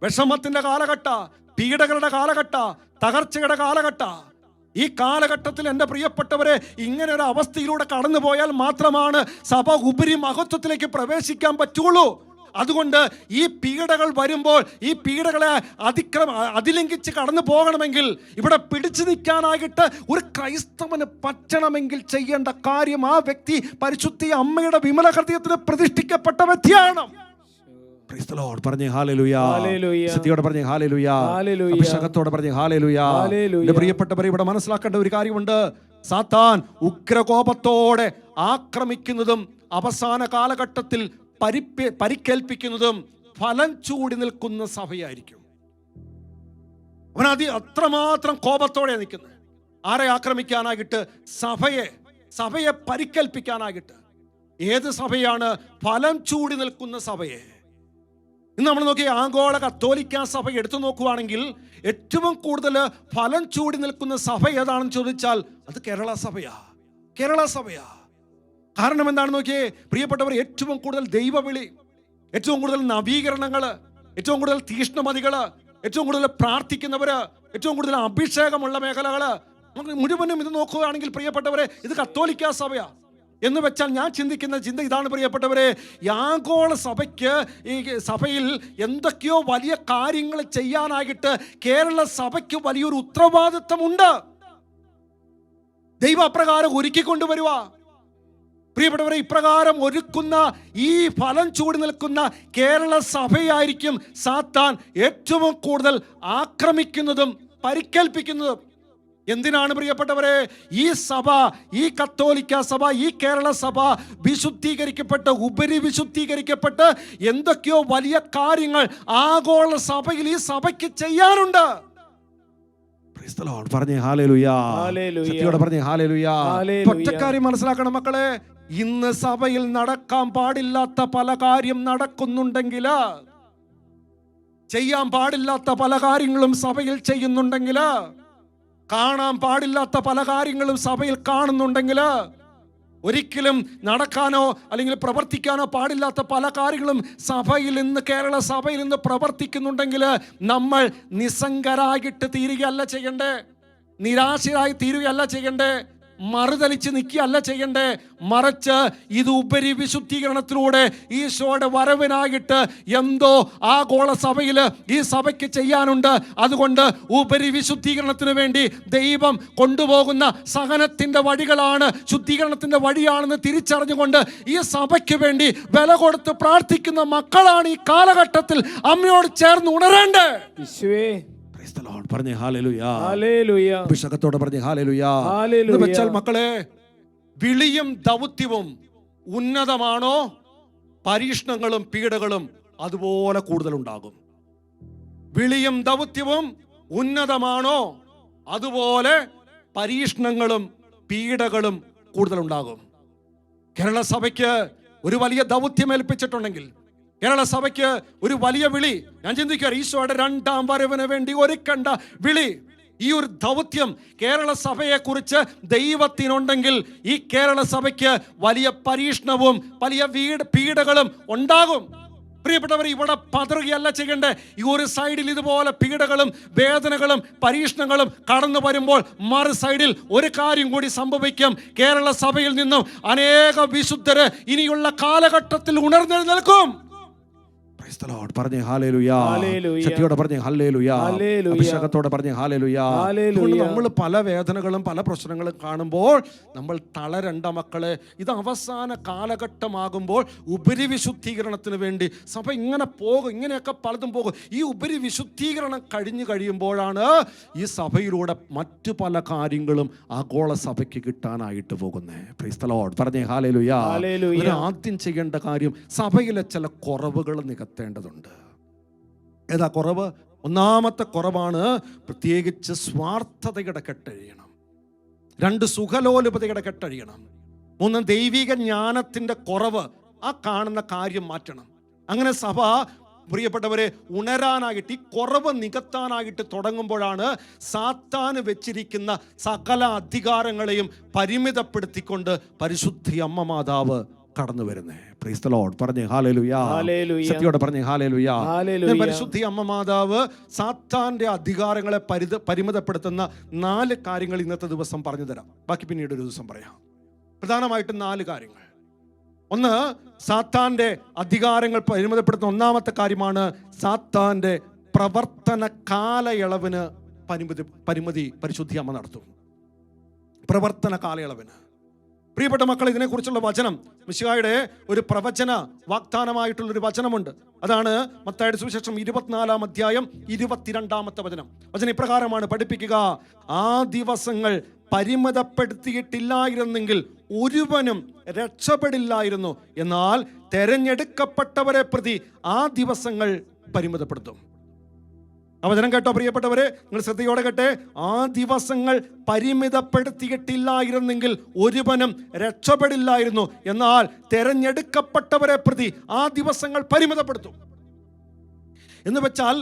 Speaker 1: വിഷമത്തിന്റെ കാലഘട്ട, പീഡകളുടെ കാലഘട്ട, തകർച്ചയുടെ കാലഘട്ട. ഈ കാലഘട്ടത്തിൽ എൻ്റെ പ്രിയപ്പെട്ടവരെ, ഇങ്ങനെ ഒരു അവസ്ഥയിലൂടെ കടന്നു പോയാൽ മാത്രമാണ് സഭ ഉപരി മഹത്വത്തിലേക്ക് പ്രവേശിക്കാൻ പറ്റുള്ളൂ. അതുകൊണ്ട് ഈ പീഡകൾ വരുമ്പോൾ ഈ പീഡകളെ അതിലംഘിച്ച് കടന്നു പോകണമെങ്കിൽ, ഇവിടെ പിടിച്ചു നിൽക്കാനായിട്ട് ഒരു ക്രൈസ്തവന് പറ്റണമെങ്കിൽ ചെയ്യേണ്ട കാര്യം, ആ വ്യക്തി പരിശുദ്ധ അമ്മയുടെ വിമല ഹൃദയത്തിന് പ്രതിഷ്ഠിക്കപ്പെട്ട വ്യക്തിയാണ്. പറഞ്ഞേ ഹല്ലേലൂയ, ശക്തിയോടെ പറഞ്ഞേ ഹല്ലേലൂയ, അഭിഷേകത്തോടെ പറഞ്ഞേ ഹല്ലേലൂയ. എൻ്റെ പ്രിയപ്പെട്ടവരെ, ഇവിടെ മനസ്സിലാക്കേണ്ട ഒരു കാര്യമുണ്ട്. സാത്താൻ ഉഗ്രകോപത്തോടെ ആക്രമിക്കുന്നതും അവസാന കാലഘട്ടത്തിൽ പരിക്കേൽപ്പിക്കുന്നതും ഫലം ചൂടി നിൽക്കുന്ന സഭയായിരിക്കും. അവൻ അത്രമാത്രം കോപത്തോടെ നിൽക്കുന്നത്. ആരെ ആക്രമിക്കാനായിട്ട്? സഭയെ പരിക്കേൽപ്പിക്കാനായിട്ട്. ഏത് സഭയാണ്? ഫലം ചൂടി നിൽക്കുന്ന സഭയെ. ഇന്ന് നമ്മൾ നോക്കി ആഗോള കത്തോലിക്ക സഭ എടുത്തു നോക്കുകയാണെങ്കിൽ ഏറ്റവും കൂടുതൽ ഫലം ചൂടി നിൽക്കുന്ന സഭ ഏതാണെന്ന് ചോദിച്ചാൽ അത് കേരള സഭയാ. കാരണം എന്താണെന്ന് നോക്കിയേ പ്രിയപ്പെട്ടവർ, ഏറ്റവും കൂടുതൽ ദൈവവിളി, ഏറ്റവും കൂടുതൽ നവീകരണങ്ങൾ, ഏറ്റവും കൂടുതൽ തീഷ്ണമതികൾ, ഏറ്റവും കൂടുതൽ പ്രാർത്ഥിക്കുന്നവര്, ഏറ്റവും കൂടുതൽ അഭിഷേകമുള്ള മേഖലകൾ മുഴുവനും ഇത് നോക്കുകയാണെങ്കിൽ പ്രിയപ്പെട്ടവരെ, ഇത് കത്തോലിക്ക സഭയാ. എന്ന് വെച്ചാൽ ഞാൻ ചിന്തിക്കുന്ന ചിന്ത ഇതാണ് പ്രിയപ്പെട്ടവരെ, ആഗോള സഭയ്ക്ക് ഈ സഭയിൽ എന്തൊക്കെയോ വലിയ കാര്യങ്ങൾ ചെയ്യാനായിട്ട് കേരള സഭയ്ക്ക് വലിയൊരു ഉത്തരവാദിത്വമുണ്ട്. ദൈവം അപ്രകാരം ഒരുക്കിക്കൊണ്ടുവരുക. പ്രിയപ്പെട്ടവരെ, ഇപ്രകാരം ഒരുക്കുന്ന ഈ ഫലം ചൂടി നിൽക്കുന്ന കേരള സഭയായിരിക്കും സാത്താൻ ഏറ്റവും കൂടുതൽ ആക്രമിക്കുന്നതും പരിക്കേൽപ്പിക്കുന്നതും. എന്തിനാണ് പ്രിയപ്പെട്ടവരെ? ഈ സഭ, ഈ കത്തോലിക്ക സഭ, ഈ കേരള സഭ വിശുദ്ധീകരിക്കപ്പെട്ട്, ഉപരി വിശുദ്ധീകരിക്കപ്പെട്ട് എന്തൊക്കെയോ വലിയ കാര്യങ്ങൾ ആഗോള സഭയിൽ ഈ സഭയ്ക്ക് ചെയ്യാനുണ്ട്. പറഞ്ഞേ ഹല്ലേലൂയ, ശക്തിയോടെ പറഞ്ഞേ ഹല്ലേലൂയ. ഒറ്റക്കാര്യം മനസ്സിലാക്കണം മക്കളെ, ഇന്ന് സഭയിൽ നടക്കാൻ പാടില്ലാത്ത പല കാര്യം നടക്കുന്നുണ്ടെങ്കിൽ, ചെയ്യാൻ പാടില്ലാത്ത പല കാര്യങ്ങളും സഭയിൽ ചെയ്യുന്നുണ്ടെങ്കിൽ, കാണാൻ പാടില്ലാത്ത പല കാര്യങ്ങളും സഭയിൽ കാണുന്നുണ്ടെങ്കിൽ, ഒരിക്കലും നടക്കാനോ അല്ലെങ്കിൽ പ്രവർത്തിക്കാനോ പാടില്ലാത്ത പല കാര്യങ്ങളും സഭയിൽ നിന്ന്, കേരള സഭയിൽ നിന്ന് പ്രവർത്തിക്കുന്നുണ്ടെങ്കിൽ നമ്മൾ നിസ്സംഗരായിട്ട് തീരുകയല്ല ചെയ്യണ്ടേ, നിരാശരായി തീരുകയല്ല ചെയ്യണ്ടേ, മറുതലിച്ച് നിൽക്കുകയല്ല ചെയ്യണ്ടേ. മറിച്ച് ഇത് ഉപരി വിശുദ്ധീകരണത്തിലൂടെ ഈശോയുടെ വരവിനായിട്ട് എന്തോ ആഗോള സഭയിൽ ഈ സഭയ്ക്ക് ചെയ്യാനുണ്ട്. അതുകൊണ്ട് ഉപരി വിശുദ്ധീകരണത്തിന് വേണ്ടി ദൈവം കൊണ്ടുപോകുന്ന സഹനത്തിൻ്റെ വഴികളാണ്, ശുദ്ധീകരണത്തിൻ്റെ വഴിയാണെന്ന് തിരിച്ചറിഞ്ഞുകൊണ്ട് ഈ സഭയ്ക്ക് വേണ്ടി വില കൊടുത്ത് പ്രാർത്ഥിക്കുന്ന മക്കളാണ് ഈ കാലഘട്ടത്തിൽ അമ്മയോട് ചേർന്ന് ഉണരേണ്ടേ. പറഞ്ഞേ ഹല്ലേലൂയ, അഭിഷേകത്തോടെ പറഞ്ഞേ ഹല്ലേലൂയ. എന്ന് വെച്ചാൽ മക്കളെ, വിളിയും ദൗത്യവും ഉന്നതമാണോ, പരീക്ഷണങ്ങളും പീഡകളും അതുപോലെ കൂടുതലുണ്ടാകും. വിളിയും ദൗത്യവും ഉന്നതമാണോ, അതുപോലെ പരീക്ഷണങ്ങളും പീഡകളും കൂടുതലുണ്ടാകും. കേരള സഭയ്ക്ക് ഒരു വലിയ ദൗത്യം ഏൽപ്പിച്ചിട്ടുണ്ടെങ്കിൽ, കേരള സഭയ്ക്ക് ഒരു വലിയ വിളി, ഞാൻ ചിന്തിക്കുക ഈശോയുടെ 2ാം വരവിന് വേണ്ടി ഒരുക്കേണ്ട വിളി, ഈ ഒരു ദൗത്യം കേരള സഭയെ കുറിച്ച് ദൈവത്തിനുണ്ടെങ്കിൽ ഈ കേരള സഭയ്ക്ക് വലിയ പരീക്ഷണവും വലിയ പീഡകളും ഉണ്ടാകും. പ്രിയപ്പെട്ടവർ, ഇവിടെ പതറുകയല്ല ചെയ്യണ്ടേ. ഈ ഒരു സൈഡിൽ ഇതുപോലെ പീഡകളും വേദനകളും പരീക്ഷണങ്ങളും കടന്നു വരുമ്പോൾ മറു സൈഡിൽ ഒരു കാര്യം കൂടി സംഭവിക്കും. കേരള സഭയിൽ നിന്നും അനേക വിശുദ്ധര് ഇനിയുള്ള കാലഘട്ടത്തിൽ ഉണർന്നെഴുന്നേൽക്കും. Praise the Lord. പറഞ്ഞേ ഹല്ലേലൂയ.
Speaker 3: ഹല്ലേലൂയ.
Speaker 1: ശക്തിയോടെ പറഞ്ഞേ ഹല്ലേലൂയ.
Speaker 3: ഹല്ലേലൂയ.
Speaker 1: അഭിഷേകത്തോടെ പറഞ്ഞേ ഹല്ലേലൂയ.
Speaker 3: ഹല്ലേലൂയ.
Speaker 1: നമ്മൾ പല വേദനകളും പല പ്രശ്നങ്ങളും കാണുമ്പോൾ നമ്മൾ തളരണ്ട മക്കളെ. ഇത് അവസാന കാലഘട്ടമാകുമ്പോൾ ഉപരി വിശുദ്ധീകരണത്തിന് വേണ്ടി സഭ ഇങ്ങനെ പോകും, ഇങ്ങനെയൊക്കെ പലതും പോകും. ഈ ഉപരി വിശുദ്ധീകരണം കഴിഞ്ഞു കഴിയുമ്പോഴാണ് ഈ സഭയിലൂടെ മറ്റു പല കാര്യങ്ങളും ആഗോള സഭയ്ക്ക് കിട്ടാനായിട്ട് പോകുന്നത്. Praise the Lord. പറഞ്ഞേ ഹല്ലേലൂയ.
Speaker 3: ഹല്ലേലൂയ.
Speaker 1: ഇതിന് ആദ്യം ചെയ്യേണ്ട കാര്യം സഭയിലെ ചില കുറവുകൾ നികത്തേണ്ടതുണ്ട്. ഏതാ കുറവ്? ഒന്നാമത്തെ കുറവാണ് പ്രത്യേകിച്ച് സ്വാർത്ഥതയുടെ കെട്ടഴിയണം. 2 സുഖലോലുപതയുടെ കെട്ടഴിയണം. 3 ദൈവിക ജ്ഞാനത്തിൻ്റെ കുറവ്. ആ കാണുന്ന കാര്യം മാറ്റണം. അങ്ങനെ സഭ പ്രിയപ്പെട്ടവരെ ഉണരാനായിട്ട്, ഈ കുറവ് നികത്താനായിട്ട് തുടങ്ങുമ്പോഴാണ് സാത്താന് വെച്ചിരിക്കുന്ന സകല അധികാരങ്ങളെയും പരിമിതപ്പെടുത്തിക്കൊണ്ട് പരിശുദ്ധി അമ്മ മാതാവ് കടന്നു വരുന്നേ. Praise the Lord. പറഞ്ഞേ ഹല്ലേലൂയ. ശക്തിയോടെ പറഞ്ഞേ ഹല്ലേലൂയ. പരിശുദ്ധി അമ്മ മാതാവ് സാത്താന്റെ അധികാരങ്ങളെ പരിമിതപ്പെടുത്തുന്ന 4 കാര്യങ്ങൾ ഇന്നത്തെ ദിവസം പറഞ്ഞു തരാം. ബാക്കി പിന്നീട് ഒരു ദിവസം പറയാം. പ്രധാനമായിട്ടും 4 കാര്യങ്ങൾ. ഒന്ന്, സാത്താന്റെ അധികാരങ്ങൾ പരിമിതപ്പെടുത്തുന്ന ഒന്നാമത്തെ കാര്യമാണ് സാത്താന്റെ പ്രവർത്തന കാലയളവിന് പരിമിതി പരിശുദ്ധി അമ്മ നടത്തും. പ്രവർത്തന കാലയളവിന്. പ്രിയപ്പെട്ട മക്കൾ, ഇതിനെക്കുറിച്ചുള്ള വചനം മിശിഹായുടെ ഒരു പ്രവചന വാഗ്ദാനമായിട്ടുള്ളൊരു വചനമുണ്ട്. അതാണ് മത്തായിയുടെ സുവിശേഷം 24-ാം അധ്യായം 22-ാമത്തെ വചനം. വചനം ഇപ്രകാരമാണ് പഠിപ്പിക്കുക: ആ ദിവസങ്ങൾ പരിമിതപ്പെടുത്തിയിട്ടില്ലായിരുന്നെങ്കിൽ ഒരുവനും രക്ഷപ്പെടില്ലായിരുന്നു. എന്നാൽ തെരഞ്ഞെടുക്കപ്പെട്ടവരെ പ്രതി ആ ദിവസങ്ങൾ പരിമിതപ്പെടുത്തും. ആ വചനം കേട്ടോ പ്രിയപ്പെട്ടവരെ, നിങ്ങൾ ശ്രദ്ധയോടെ കേട്ടെ. ആ ദിവസങ്ങൾ പരിമിതപ്പെടുത്തിയിട്ടില്ലായിരുന്നെങ്കിൽ ഒരുവനും രക്ഷപ്പെടില്ലായിരുന്നു. എന്നാൽ തെരഞ്ഞെടുക്കപ്പെട്ടവരെ പ്രതി ആ ദിവസങ്ങൾ പരിമിതപ്പെടുത്തും. എന്ന് വെച്ചാൽ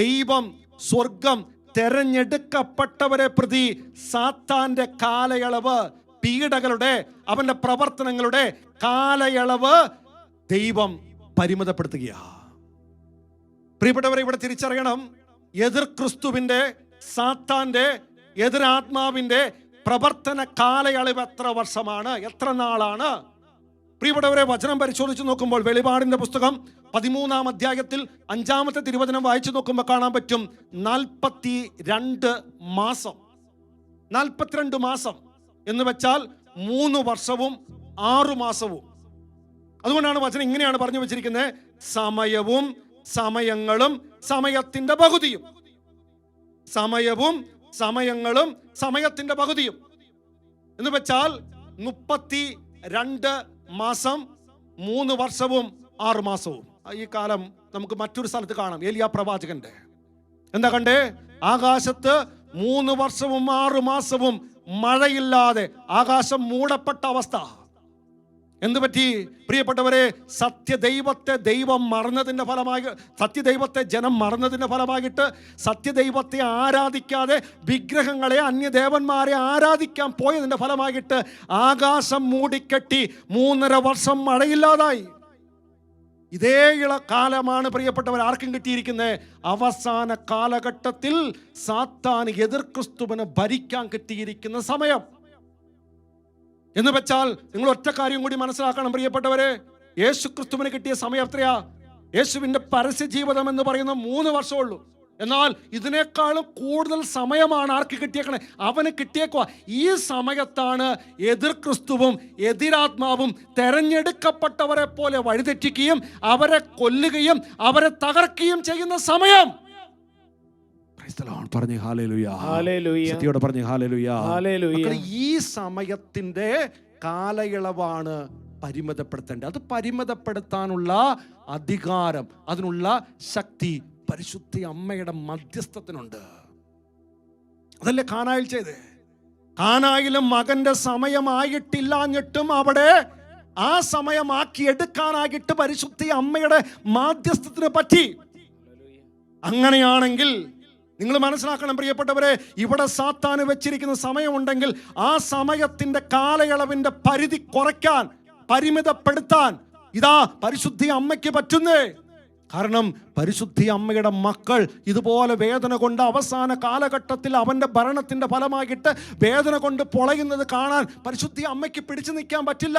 Speaker 1: ദൈവം, സ്വർഗം തെരഞ്ഞെടുക്കപ്പെട്ടവരെ പ്രതി സാത്താന്റെ കാലയളവ്, പീഡകളുടെ, അവന്റെ പ്രവർത്തനങ്ങളുടെ കാലയളവ് ദൈവം പരിമിതപ്പെടുത്തുകയാണ്. പ്രിയപ്പെട്ടവരെ, ഇവിടെ തിരിച്ചറിയണം, എതിർ ക്രിസ്തുവിന്റെ, സാത്താന്റെ, എതിരാത്മാവിന്റെ പ്രവർത്തന കാലയളവ് എത്ര വർഷമാണ്, എത്ര നാളാണ്? പ്രിയപ്പെട്ടവരെ, വചനം പരിശോധിച്ച് നോക്കുമ്പോൾ വെളിപാടിന്റെ പുസ്തകം 13-ാം അധ്യായത്തിൽ 5-ാമത്തെ തിരുവചനം വായിച്ചു നോക്കുമ്പോൾ കാണാൻ പറ്റും 42 മാസം. 42 മാസം എന്ന് വെച്ചാൽ 3 വർഷവും 6 മാസവും. അതുകൊണ്ടാണ് വചനം ഇങ്ങനെയാണ് പറഞ്ഞു വെച്ചിരിക്കുന്നത്: സമയവും സമയങ്ങളും സമയത്തിന്റെ പകുതിയും. സമയവും സമയങ്ങളും സമയത്തിന്റെ പകുതിയും എന്ന് വെച്ചാൽ 32 മാസം, 3 വർഷവും 6 മാസവും. ഈ കാലം നമുക്ക് മറ്റൊരു സ്ഥലത്ത് കാണാം, ഏലിയാ പ്രവാചകന്റെ. എന്താ കണ്ടേ? ആകാശത്ത് 3 വർഷവും 6 മാസവും മഴയില്ലാതെ ആകാശം മൂടപ്പെട്ട അവസ്ഥ. എന്തുപറ്റി പ്രിയപ്പെട്ടവരെ? സത്യദൈവത്തെ ദൈവം മറന്നതിൻ്റെ ഫലമായി, സത്യദൈവത്തെ ജനം മറന്നതിൻ്റെ ഫലമായിട്ട്, സത്യദൈവത്തെ ആരാധിക്കാതെ വിഗ്രഹങ്ങളെ, അന്യദേവന്മാരെ ആരാധിക്കാൻ പോയതിൻ്റെ ഫലമായിട്ട് ആകാശം മൂടിക്കെട്ടി 3.5 വർഷം മഴയില്ലാതായി. ഇതേ കാലമാണ് പ്രിയപ്പെട്ടവർ ആർക്കും കിട്ടിയിരിക്കുന്നത്. അവസാന കാലഘട്ടത്തിൽ സാത്താൻ എതിർ ക്രിസ്തുവിനെ ഭരിക്കാൻ കിട്ടിയിരിക്കുന്ന സമയം. എന്ന് വെച്ചാൽ നിങ്ങൾ ഒറ്റ കാര്യം കൂടി മനസ്സിലാക്കണം പ്രിയപ്പെട്ടവരെ, യേശു ക്രിസ്തുവിന് കിട്ടിയ സമയം എത്രയാ? യേശുവിൻ്റെ പരസ്യ ജീവിതം എന്ന് പറയുന്ന 3 വർഷമുള്ളൂ. എന്നാൽ ഇതിനേക്കാളും കൂടുതൽ സമയമാണ് ആർക്ക് കിട്ടിയേക്കണേ? അവന് കിട്ടിയേക്കുക. ഈ സമയത്താണ് എതിർ ക്രിസ്തുവും എതിരാത്മാവും തെരഞ്ഞെടുക്കപ്പെട്ടവരെ പോലെ വഴിതെറ്റിക്കുകയും അവരെ കൊല്ലുകയും അവരെ തകർക്കുകയും ചെയ്യുന്ന സമയം. പറഞ്ഞേ ഹല്ലേലൂയ. ശക്തിയോടെ പറഞ്ഞേ ഹല്ലേലൂയ. ഈ സമയത്തിന്റെ കാലയളവാണ് പരിമിതപ്പെടുത്തേണ്ടത്. അത് പരിമിതപ്പെടുത്താനുള്ള അധികാരം, അതിനുള്ള ശക്തി പരിശുദ്ധ അമ്മയുടെ മധ്യസ്ഥത്തിനുണ്ട്. അതല്ലേ കാനായിൽ ചെയ്തേ? കാനായിലും മകന്റെ സമയമായിട്ടില്ലാഞ്ഞിട്ടും അവിടെ ആ സമയമാക്കി എടുക്കാനായിട്ട് പരിശുദ്ധ അമ്മയുടെ മാധ്യസ്ഥത്തിന് പറ്റി. അങ്ങനെയാണെങ്കിൽ നിങ്ങൾ മനസ്സിലാക്കണം പ്രിയപ്പെട്ടവരെ, ഇവിടെ സാത്താന് വെച്ചിരിക്കുന്ന സമയമുണ്ടെങ്കിൽ ആ സമയത്തിന്റെ കാലയളവിന്റെ പരിധി കുറയ്ക്കാൻ, പരിമിതപ്പെടുത്താൻ ഇതാ പരിശുദ്ധ അമ്മയ്ക്ക് പറ്റുന്നേ. കാരണം പരിശുദ്ധ അമ്മയുടെ മക്കൾ ഇതുപോലെ വേദന കൊണ്ട് അവസാന കാലഘട്ടത്തിൽ അവൻ്റെ ഭരണത്തിൻ്റെ ഫലമായിട്ട് വേദന കൊണ്ട് പൊളയുന്നത് കാണാൻ പരിശുദ്ധ അമ്മയ്ക്ക് പിടിച്ചു നിൽക്കാൻ പറ്റില്ല.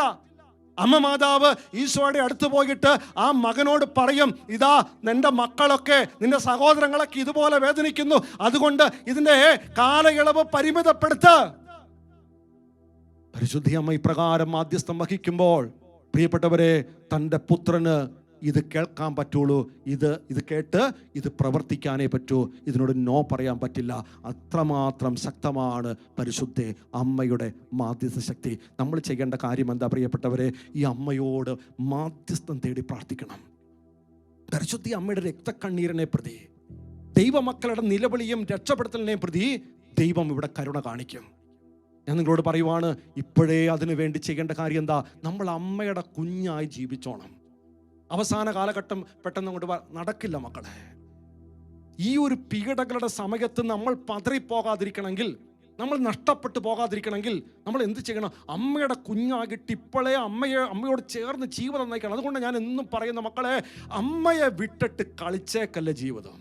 Speaker 1: അമ്മ മാതാവ് ഈശോയുടെ അടുത്ത് പോയിട്ട് ആ മകനോട് പറയും, ഇതാ നിന്റെ മക്കളൊക്കെ, നിന്റെ സഹോദരങ്ങളൊക്കെ ഇതുപോലെ വേദനിക്കുന്നു, അതുകൊണ്ട് ഇതിന്റെ കാലയളവ് പരിമിതപ്പെടുത്ത്. പരിശുദ്ധ അമ്മ ഇപ്രകാരം മാധ്യസ്ഥം വഹിക്കുമ്പോൾ പ്രിയപ്പെട്ടവരെ, തൻ്റെ പുത്രന് ഇത് കേൾക്കാൻ പറ്റുള്ളൂ, ഇത് കേട്ട് ഇത് പ്രവർത്തിക്കാനേ പറ്റൂ, ഇതിനോട് നോ പറയാൻ പറ്റില്ല. അത്രമാത്രം ശക്തമാണ് പരിശുദ്ധ അമ്മയുടെ മാധ്യസ്ഥ ശക്തി. നമ്മൾ ചെയ്യേണ്ട കാര്യം എന്താ പ്രിയപ്പെട്ടവരെ? ഈ അമ്മയോട് മാധ്യസ്ഥം തേടി പ്രാർത്ഥിക്കണം. പരിശുദ്ധ അമ്മയുടെ രക്തക്കണ്ണീരിനെ പ്രതി, ദൈവമക്കളുടെ നിലവിളിയും രക്ഷപ്പെടുത്തലിനെയും പ്രതി ദൈവം ഇവിടെ കരുണ കാണിക്കും. ഞാൻ നിങ്ങളോട് പറയുവാണ്, ഇപ്പോഴേ അതിനു വേണ്ടി ചെയ്യേണ്ട കാര്യം എന്താ? നമ്മൾ അമ്മയുടെ കുഞ്ഞായി ജീവിച്ചോണം. അവസാന കാലഘട്ടം പെട്ടെന്ന് അങ്ങോട്ട് നടക്കില്ല മക്കളെ. ഈ ഒരു പീഡകളുടെ സമയത്ത് നമ്മൾ പതറിപ്പോകാതിരിക്കണമെങ്കിൽ, നമ്മൾ നഷ്ടപ്പെട്ടു പോകാതിരിക്കണമെങ്കിൽ നമ്മൾ എന്ത് ചെയ്യണം? അമ്മയുടെ കുഞ്ഞാകിട്ട് ഇപ്പോഴേ അമ്മയോട് ചേർന്ന് ജീവിതം നയിക്കണം. അതുകൊണ്ട് ഞാൻ എന്നും പറയുന്ന മക്കളെ, അമ്മയെ വിട്ടിട്ട് കളിച്ചേക്കല്ല ജീവിതം.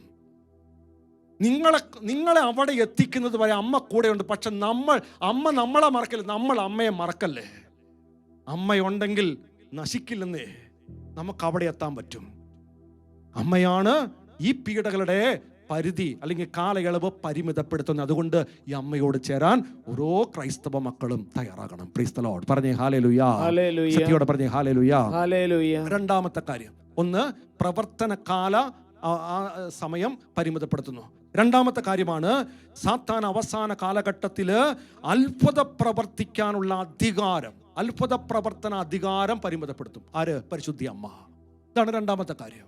Speaker 1: നിങ്ങളെ അവിടെ എത്തിക്കുന്നത് വരെ അമ്മ കൂടെയുണ്ട്. പക്ഷെ അമ്മ നമ്മളെ മറക്കല്ലേ, നമ്മൾ അമ്മയെ മറക്കല്ലേ. അമ്മയുണ്ടെങ്കിൽ നശിക്കില്ലെന്നേ, നമുക്ക് അവിടെ എത്താൻ പറ്റും. അമ്മയാണ് ഈ പീഡകളുടെ പരിധി അല്ലെങ്കിൽ കാലയളവ് പരിമിതപ്പെടുത്തുന്നത്. അതുകൊണ്ട് ഈ അമ്മയോട് ചേരാൻ ഓരോ ക്രൈസ്തവ മക്കളും തയ്യാറാകണം. Praise the Lord. പറഞ്ഞേ ഹല്ലേലൂയ. ശക്തിയോടെ പറഞ്ഞേ ഹല്ലേലൂയ. രണ്ടാമത്തെ കാര്യം, ഒന്ന് പ്രവർത്തന കാല സമയം പരിമിതപ്പെടുത്തുന്നു. രണ്ടാമത്തെ കാര്യമാണ്, സാത്താൻ അവസാന കാലഘട്ടത്തിൽ അത്ഭുത പ്രവർത്തിക്കാനുള്ള അധികാരം, അത്ഭുത പ്രവർത്തന അധികാരം പരിമിതപ്പെടുത്തും. ആര്? പരിശുദ്ധ അമ്മ. ഇതാണ് രണ്ടാമത്തെ കാര്യം.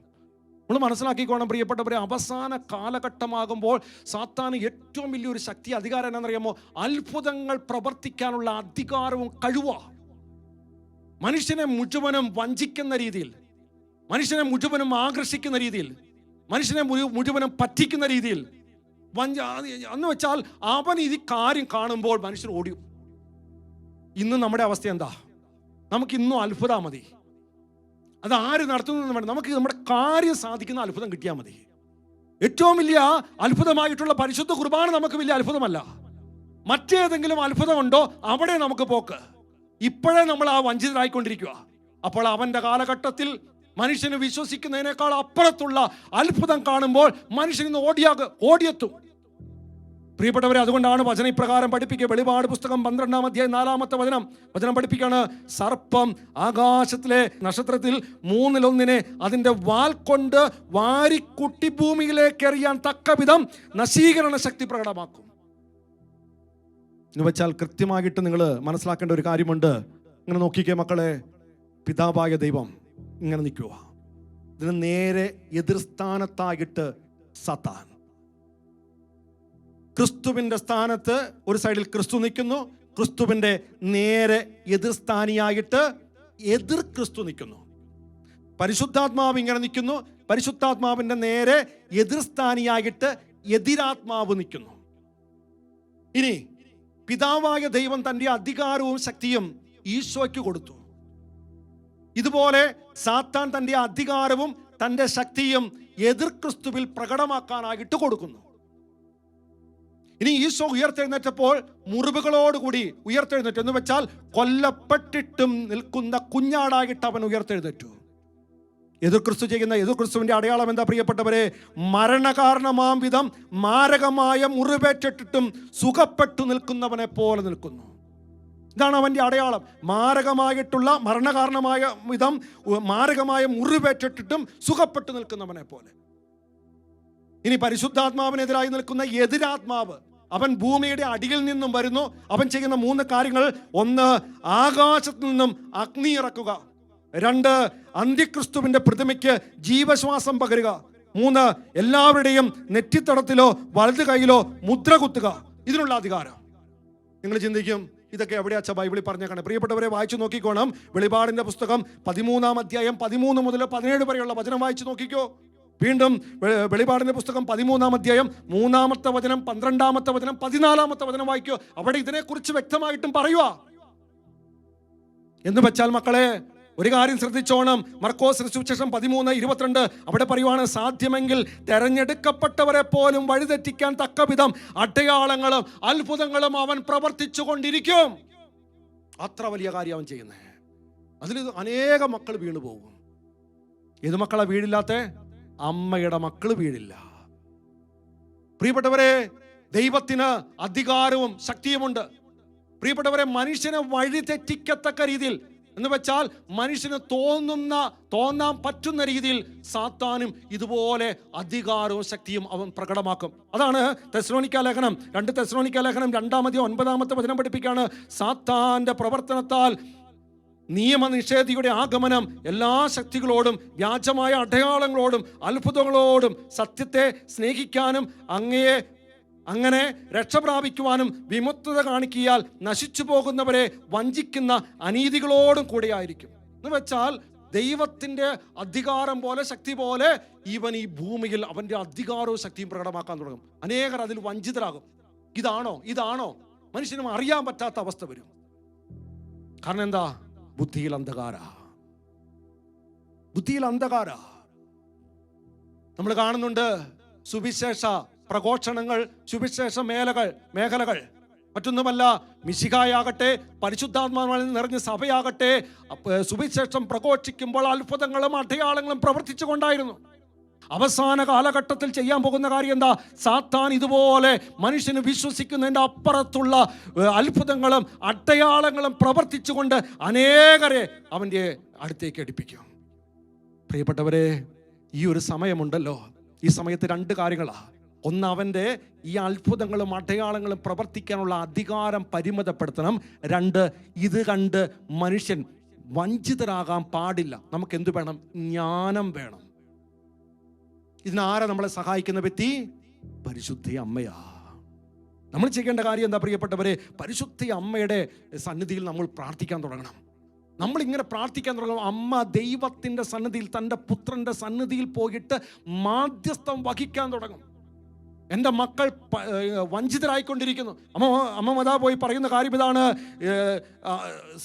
Speaker 1: നമ്മൾ മനസ്സിലാക്കിക്കോണം പ്രിയപ്പെട്ടവരെ, അവസാന കാലഘട്ടമാകുമ്പോൾ സാത്താന് ഏറ്റവും വലിയൊരു ശക്തി, അധികാരം എന്നാണെന്നറിയാമോ? അത്ഭുതങ്ങൾ പ്രവർത്തിക്കാനുള്ള അധികാരവും കഴിവാ. മനുഷ്യനെ മുഴുവനും വഞ്ചിക്കുന്ന രീതിയിൽ, മനുഷ്യനെ മുഴുവനും ആകർഷിക്കുന്ന രീതിയിൽ, മനുഷ്യനെ മുഴുവനും പറ്റിക്കുന്ന രീതിയിൽ എന്ന് വെച്ചാൽ അവൻ ഈ കാര്യം കാണുമ്പോൾ മനുഷ്യൻ ഓടിയും. ഇന്ന് നമ്മുടെ അവസ്ഥ എന്താ? നമുക്ക് ഇന്നും അത്ഭുതം മതി. അത് ആര് നടത്തുന്നതെന്ന് വേണം, നമുക്ക് നമ്മുടെ കാര്യം സാധിക്കുന്ന അത്ഭുതം കിട്ടിയാൽ മതി. ഏറ്റവും വലിയ അത്ഭുതമായിട്ടുള്ള പരിശുദ്ധ കുർബാന നമുക്ക് വലിയ അത്ഭുതമല്ല. മറ്റേതെങ്കിലും അത്ഭുതമുണ്ടോ അവിടെ നമുക്ക് പോക്ക്. ഇപ്പോഴേ നമ്മൾ ആ വഞ്ചിതരായിക്കൊണ്ടിരിക്കുക. അപ്പോൾ അവന്റെ കാലഘട്ടത്തിൽ മനുഷ്യന് വിശ്വസിക്കുന്നതിനേക്കാൾ അപ്പുറത്തുള്ള അത്ഭുതം കാണുമ്പോൾ മനുഷ്യൻ ഇന്ന് ഓടിയെത്തും. പ്രിയപ്പെട്ടവരെ, അതുകൊണ്ടാണ് വചനം ഇപ്രകാരം പഠിപ്പിക്കുക. വെളിപാട് പുസ്തകം 12-ാം അധ്യായം 4-ാമത്തെ വചനം പഠിപ്പിക്കുകയാണ്. സർപ്പം ആകാശത്തിലെ നക്ഷത്രത്തിൽ 1/3 അതിന്റെ വാൽ കൊണ്ട് വാരിക്കുട്ടി ഭൂമിയിലേക്ക് എറിയാൻ തക്ക വിധം നശീകരണ ശക്തി പ്രകടമാക്കും. എന്ന് വെച്ചാൽ കൃത്യമായിട്ട് നിങ്ങൾ മനസ്സിലാക്കേണ്ട ഒരു കാര്യമുണ്ട്. ഇങ്ങനെ നോക്കിക്കേ മക്കളെ, പിതാവായ ദൈവം ഇങ്ങനെ നിൽക്കുക. ഇതിന് നേരെ എതിർസ്ഥാനത്തായിട്ട് സാത്താൻ, ക്രിസ്തുവിന്റെ സ്ഥാനത്ത് ഒരു സൈഡിൽ ക്രിസ്തു നിൽക്കുന്നു, ക്രിസ്തുവിന്റെ നേരെ എതിർസ്ഥാനിയായിട്ട് എതിർ ക്രിസ്തു നിൽക്കുന്നു. പരിശുദ്ധാത്മാവ് ഇങ്ങനെ നിൽക്കുന്നു, പരിശുദ്ധാത്മാവിന്റെ നേരെ എതിർസ്ഥാനിയായിട്ട് എതിരാത്മാവ് നിൽക്കുന്നു. ഇനി പിതാവായ ദൈവം തന്റെ അധികാരവും ശക്തിയും ഈശോയ്ക്ക് കൊടുത്തു. ഇതുപോലെ സാത്താൻ തന്റെ അധികാരവും തന്റെ ശക്തിയും എതിർ ക്രിസ്തുവിൽ പ്രകടമാക്കാനായിട്ട് കൊടുക്കുന്നു. ഇനി ഈശോ ഉയർത്തെഴുന്നേറ്റപ്പോൾ മുറിവുകളോടുകൂടി ഉയർത്തെഴുന്നേറ്റു. എന്ന് വെച്ചാൽ കൊല്ലപ്പെട്ടിട്ടും നിൽക്കുന്ന കുഞ്ഞാടായിട്ട് അവൻ ഉയർത്തെഴുന്നേറ്റു. എതിർ ക്രിസ്തു ചെയ്യുന്ന എതിർ ക്രിസ്തുവിന്റെ അടയാളം എന്താ പ്രിയപ്പെട്ടവരെ? മരണകാരണമാം വിധം മാരകമായ മുറിവേറ്റിട്ടും സുഖപ്പെട്ടു നിൽക്കുന്നവനെ പോലെ നിൽക്കുന്നു. ഇതാണ് അവന്റെ അടയാളം. മാരകമായിട്ടുള്ള മരണകാരണമായ വിധം മാരകമായ മുറിവേറ്റിട്ടും സുഖപ്പെട്ടു നിൽക്കുന്നവനെ പോലെ. ഇനി പരിശുദ്ധാത്മാവിനെതിരായി നിൽക്കുന്ന എതിരാത്മാവ്, അവൻ ഭൂമിയുടെ അടിയിൽ നിന്നും വരുന്നു. അവൻ ചെയ്യുന്ന 3 കാര്യങ്ങൾ: 1, ആകാശത്തു നിന്നും അഗ്നി ഇറക്കുക; 2, അന്ത്യക്രിസ്തുവിന്റെ പ്രതിമയ്ക്ക് ജീവശ്വാസം പകരുക; 3, എല്ലാവരുടെയും നെറ്റിത്തടത്തിലോ വലതു കൈയിലോ മുദ്ര കുത്തുക. ഇതിനുള്ള അധികാരം. നിങ്ങൾ ചിന്തിക്കും, ഇതൊക്കെ എവിടെയാച്ച ബൈബിളിൽ പറഞ്ഞേക്കാണ്? പ്രിയപ്പെട്ടവരെ, വായിച്ചു നോക്കിക്കോണം. വെളിപാടിന്റെ പുസ്തകം 13-ാം അധ്യായം 13 മുതൽ 17 വരെയുള്ള വചനം വായിച്ചു നോക്കിക്കോ. വീണ്ടും വെളിപാടിന്റെ പുസ്തകം 13-ാം അധ്യായം 3-ാമത്തെ വചനം, 12-ാമത്തെ വചനം, 14-ാമത്തെ വചനം വായിക്കോ. അവിടെ ഇതിനെക്കുറിച്ച് വ്യക്തമായിട്ടും പറയുക. എന്ന് വെച്ചാൽ മക്കളെ, ഒരു കാര്യം ശ്രദ്ധിച്ചോണം. മർക്കോസ് സുവിശേഷം 13:22 അവിടെ പറയുവാണ്, സാധ്യമെങ്കിൽ തെരഞ്ഞെടുക്കപ്പെട്ടവരെ പോലും വഴിതെറ്റിക്കാൻ തക്ക വിധം അടയാളങ്ങളും അത്ഭുതങ്ങളും അവൻ പ്രവർത്തിച്ചു കൊണ്ടിരിക്കും. അത്ര വലിയ കാര്യം അവൻ ചെയ്യുന്നത്. അതിൽ അനേകം മക്കൾ വീണു പോകും. ഏത് മക്കളാ വീഴില്ലാത്ത? അമ്മയുടെ മക്കൾ വീഴില്ല. പ്രിയപ്പെട്ടവരെ, ദൈവത്തിന് അധികാരവും ശക്തിയുമുണ്ട്. പ്രിയപ്പെട്ടവരെ, മനുഷ്യനെ വഴി തെറ്റിക്കത്തക്ക രീതിയിൽ എന്ന് വെച്ചാൽ മനുഷ്യന് തോന്നാൻ പറ്റുന്ന രീതിയിൽ സാത്താനും ഇതുപോലെ അധികാരവും ശക്തിയും അവൻ പ്രകടമാക്കും. അതാണ് തെസ്സലോനിക്ക ലേഖനം 2 തെസ്സലോനിക്ക ലേഖനം 2-9 വചനം പഠിപ്പിക്കുകയാണ്. സാത്താന്റെ പ്രവർത്തനത്താൽ നിയമനിഷേധിയുടെ ആഗമനം എല്ലാ ശക്തികളോടും വ്യാജമായ അടയാളങ്ങളോടും അത്ഭുതങ്ങളോടും സത്യത്തെ സ്നേഹിക്കാനും അങ്ങനെ രക്ഷപ്രാപിക്കുവാനും വിമുക്തത കാണിക്കിയാൽ നശിച്ചു പോകുന്നവരെ വഞ്ചിക്കുന്ന അനീതികളോടും കൂടെയായിരിക്കും. എന്ന് വെച്ചാൽ ദൈവത്തിൻ്റെ അധികാരം പോലെ ശക്തി പോലെ ഇവൻ ഈ ഭൂമിയിൽ അവൻ്റെ അധികാരവും ശക്തിയും പ്രകടമാക്കാൻ തുടങ്ങും. അനേകർ അതിൽ വഞ്ചിതരാകും. ഇതാണോ മനുഷ്യനും അറിയാൻ പറ്റാത്ത അവസ്ഥ വരും. കാരണം എന്താ? ബുദ്ധിയിൽ അന്ധകാര. നമ്മൾ കാണുന്നുണ്ട് സുവിശേഷ പ്രഘോഷണങ്ങൾ, സുവിശേഷ മേഖലകൾ മറ്റൊന്നുമല്ല. മിശിഹായാകട്ടെ, പരിശുദ്ധാത്മാവിൽ നിറഞ്ഞ സഭയാകട്ടെ, സുവിശേഷം പ്രഘോഷിക്കുമ്പോൾ അത്ഭുതങ്ങളും അടയാളങ്ങളും പ്രവർത്തിച്ചു കൊണ്ടായിരുന്നു. അവസാന കാലഘട്ടത്തിൽ ചെയ്യാൻ പോകുന്ന കാര്യം എന്താ? സാത്താൻ ഇതുപോലെ മനുഷ്യന് വിശ്വസിക്കുന്നതിൻ്റെ അപ്പുറത്തുള്ള അത്ഭുതങ്ങളും അടയാളങ്ങളും പ്രവർത്തിച്ചുകൊണ്ട് അനേകരെ അവൻ്റെ അടുത്തേക്ക് അടുപ്പിക്കും. പ്രിയപ്പെട്ടവരെ, ഈ ഒരു സമയമുണ്ടല്ലോ, ഈ സമയത്ത് 2 കാര്യങ്ങളാണ്. ഒന്ന്, അവൻ്റെ ഈ അത്ഭുതങ്ങളും അടയാളങ്ങളും പ്രവർത്തിക്കാനുള്ള അധികാരം പരിമിതപ്പെടുത്തണം. 2, ഇത് കണ്ട് മനുഷ്യൻ വഞ്ചിതരാകാൻ പാടില്ല. നമുക്ക് എന്തു വേണം? ജ്ഞാനം വേണം. ഇതിനാരെ നമ്മളെ സഹായിക്കുന്ന വ്യക്തി? പരിശുദ്ധ അമ്മയാ. നമ്മൾ ചെയ്യേണ്ട കാര്യം എന്താ പ്രിയപ്പെട്ടവരെ? പരിശുദ്ധ അമ്മയുടെ സന്നിധിയിൽ നമ്മൾ പ്രാർത്ഥിക്കാൻ തുടങ്ങണം. നമ്മളിങ്ങനെ പ്രാർത്ഥിക്കാൻ തുടങ്ങും. അമ്മ ദൈവത്തിൻ്റെ സന്നിധിയിൽ, തൻ്റെ പുത്രൻ്റെ സന്നിധിയിൽ പോയിട്ട് മാധ്യസ്ഥം വഹിക്കാൻ തുടങ്ങും. എൻ്റെ മക്കൾ വഞ്ചിതരായിക്കൊണ്ടിരിക്കുന്നു. അമ്മ മതാ പോയി പറയുന്ന കാര്യം ഇതാണ്: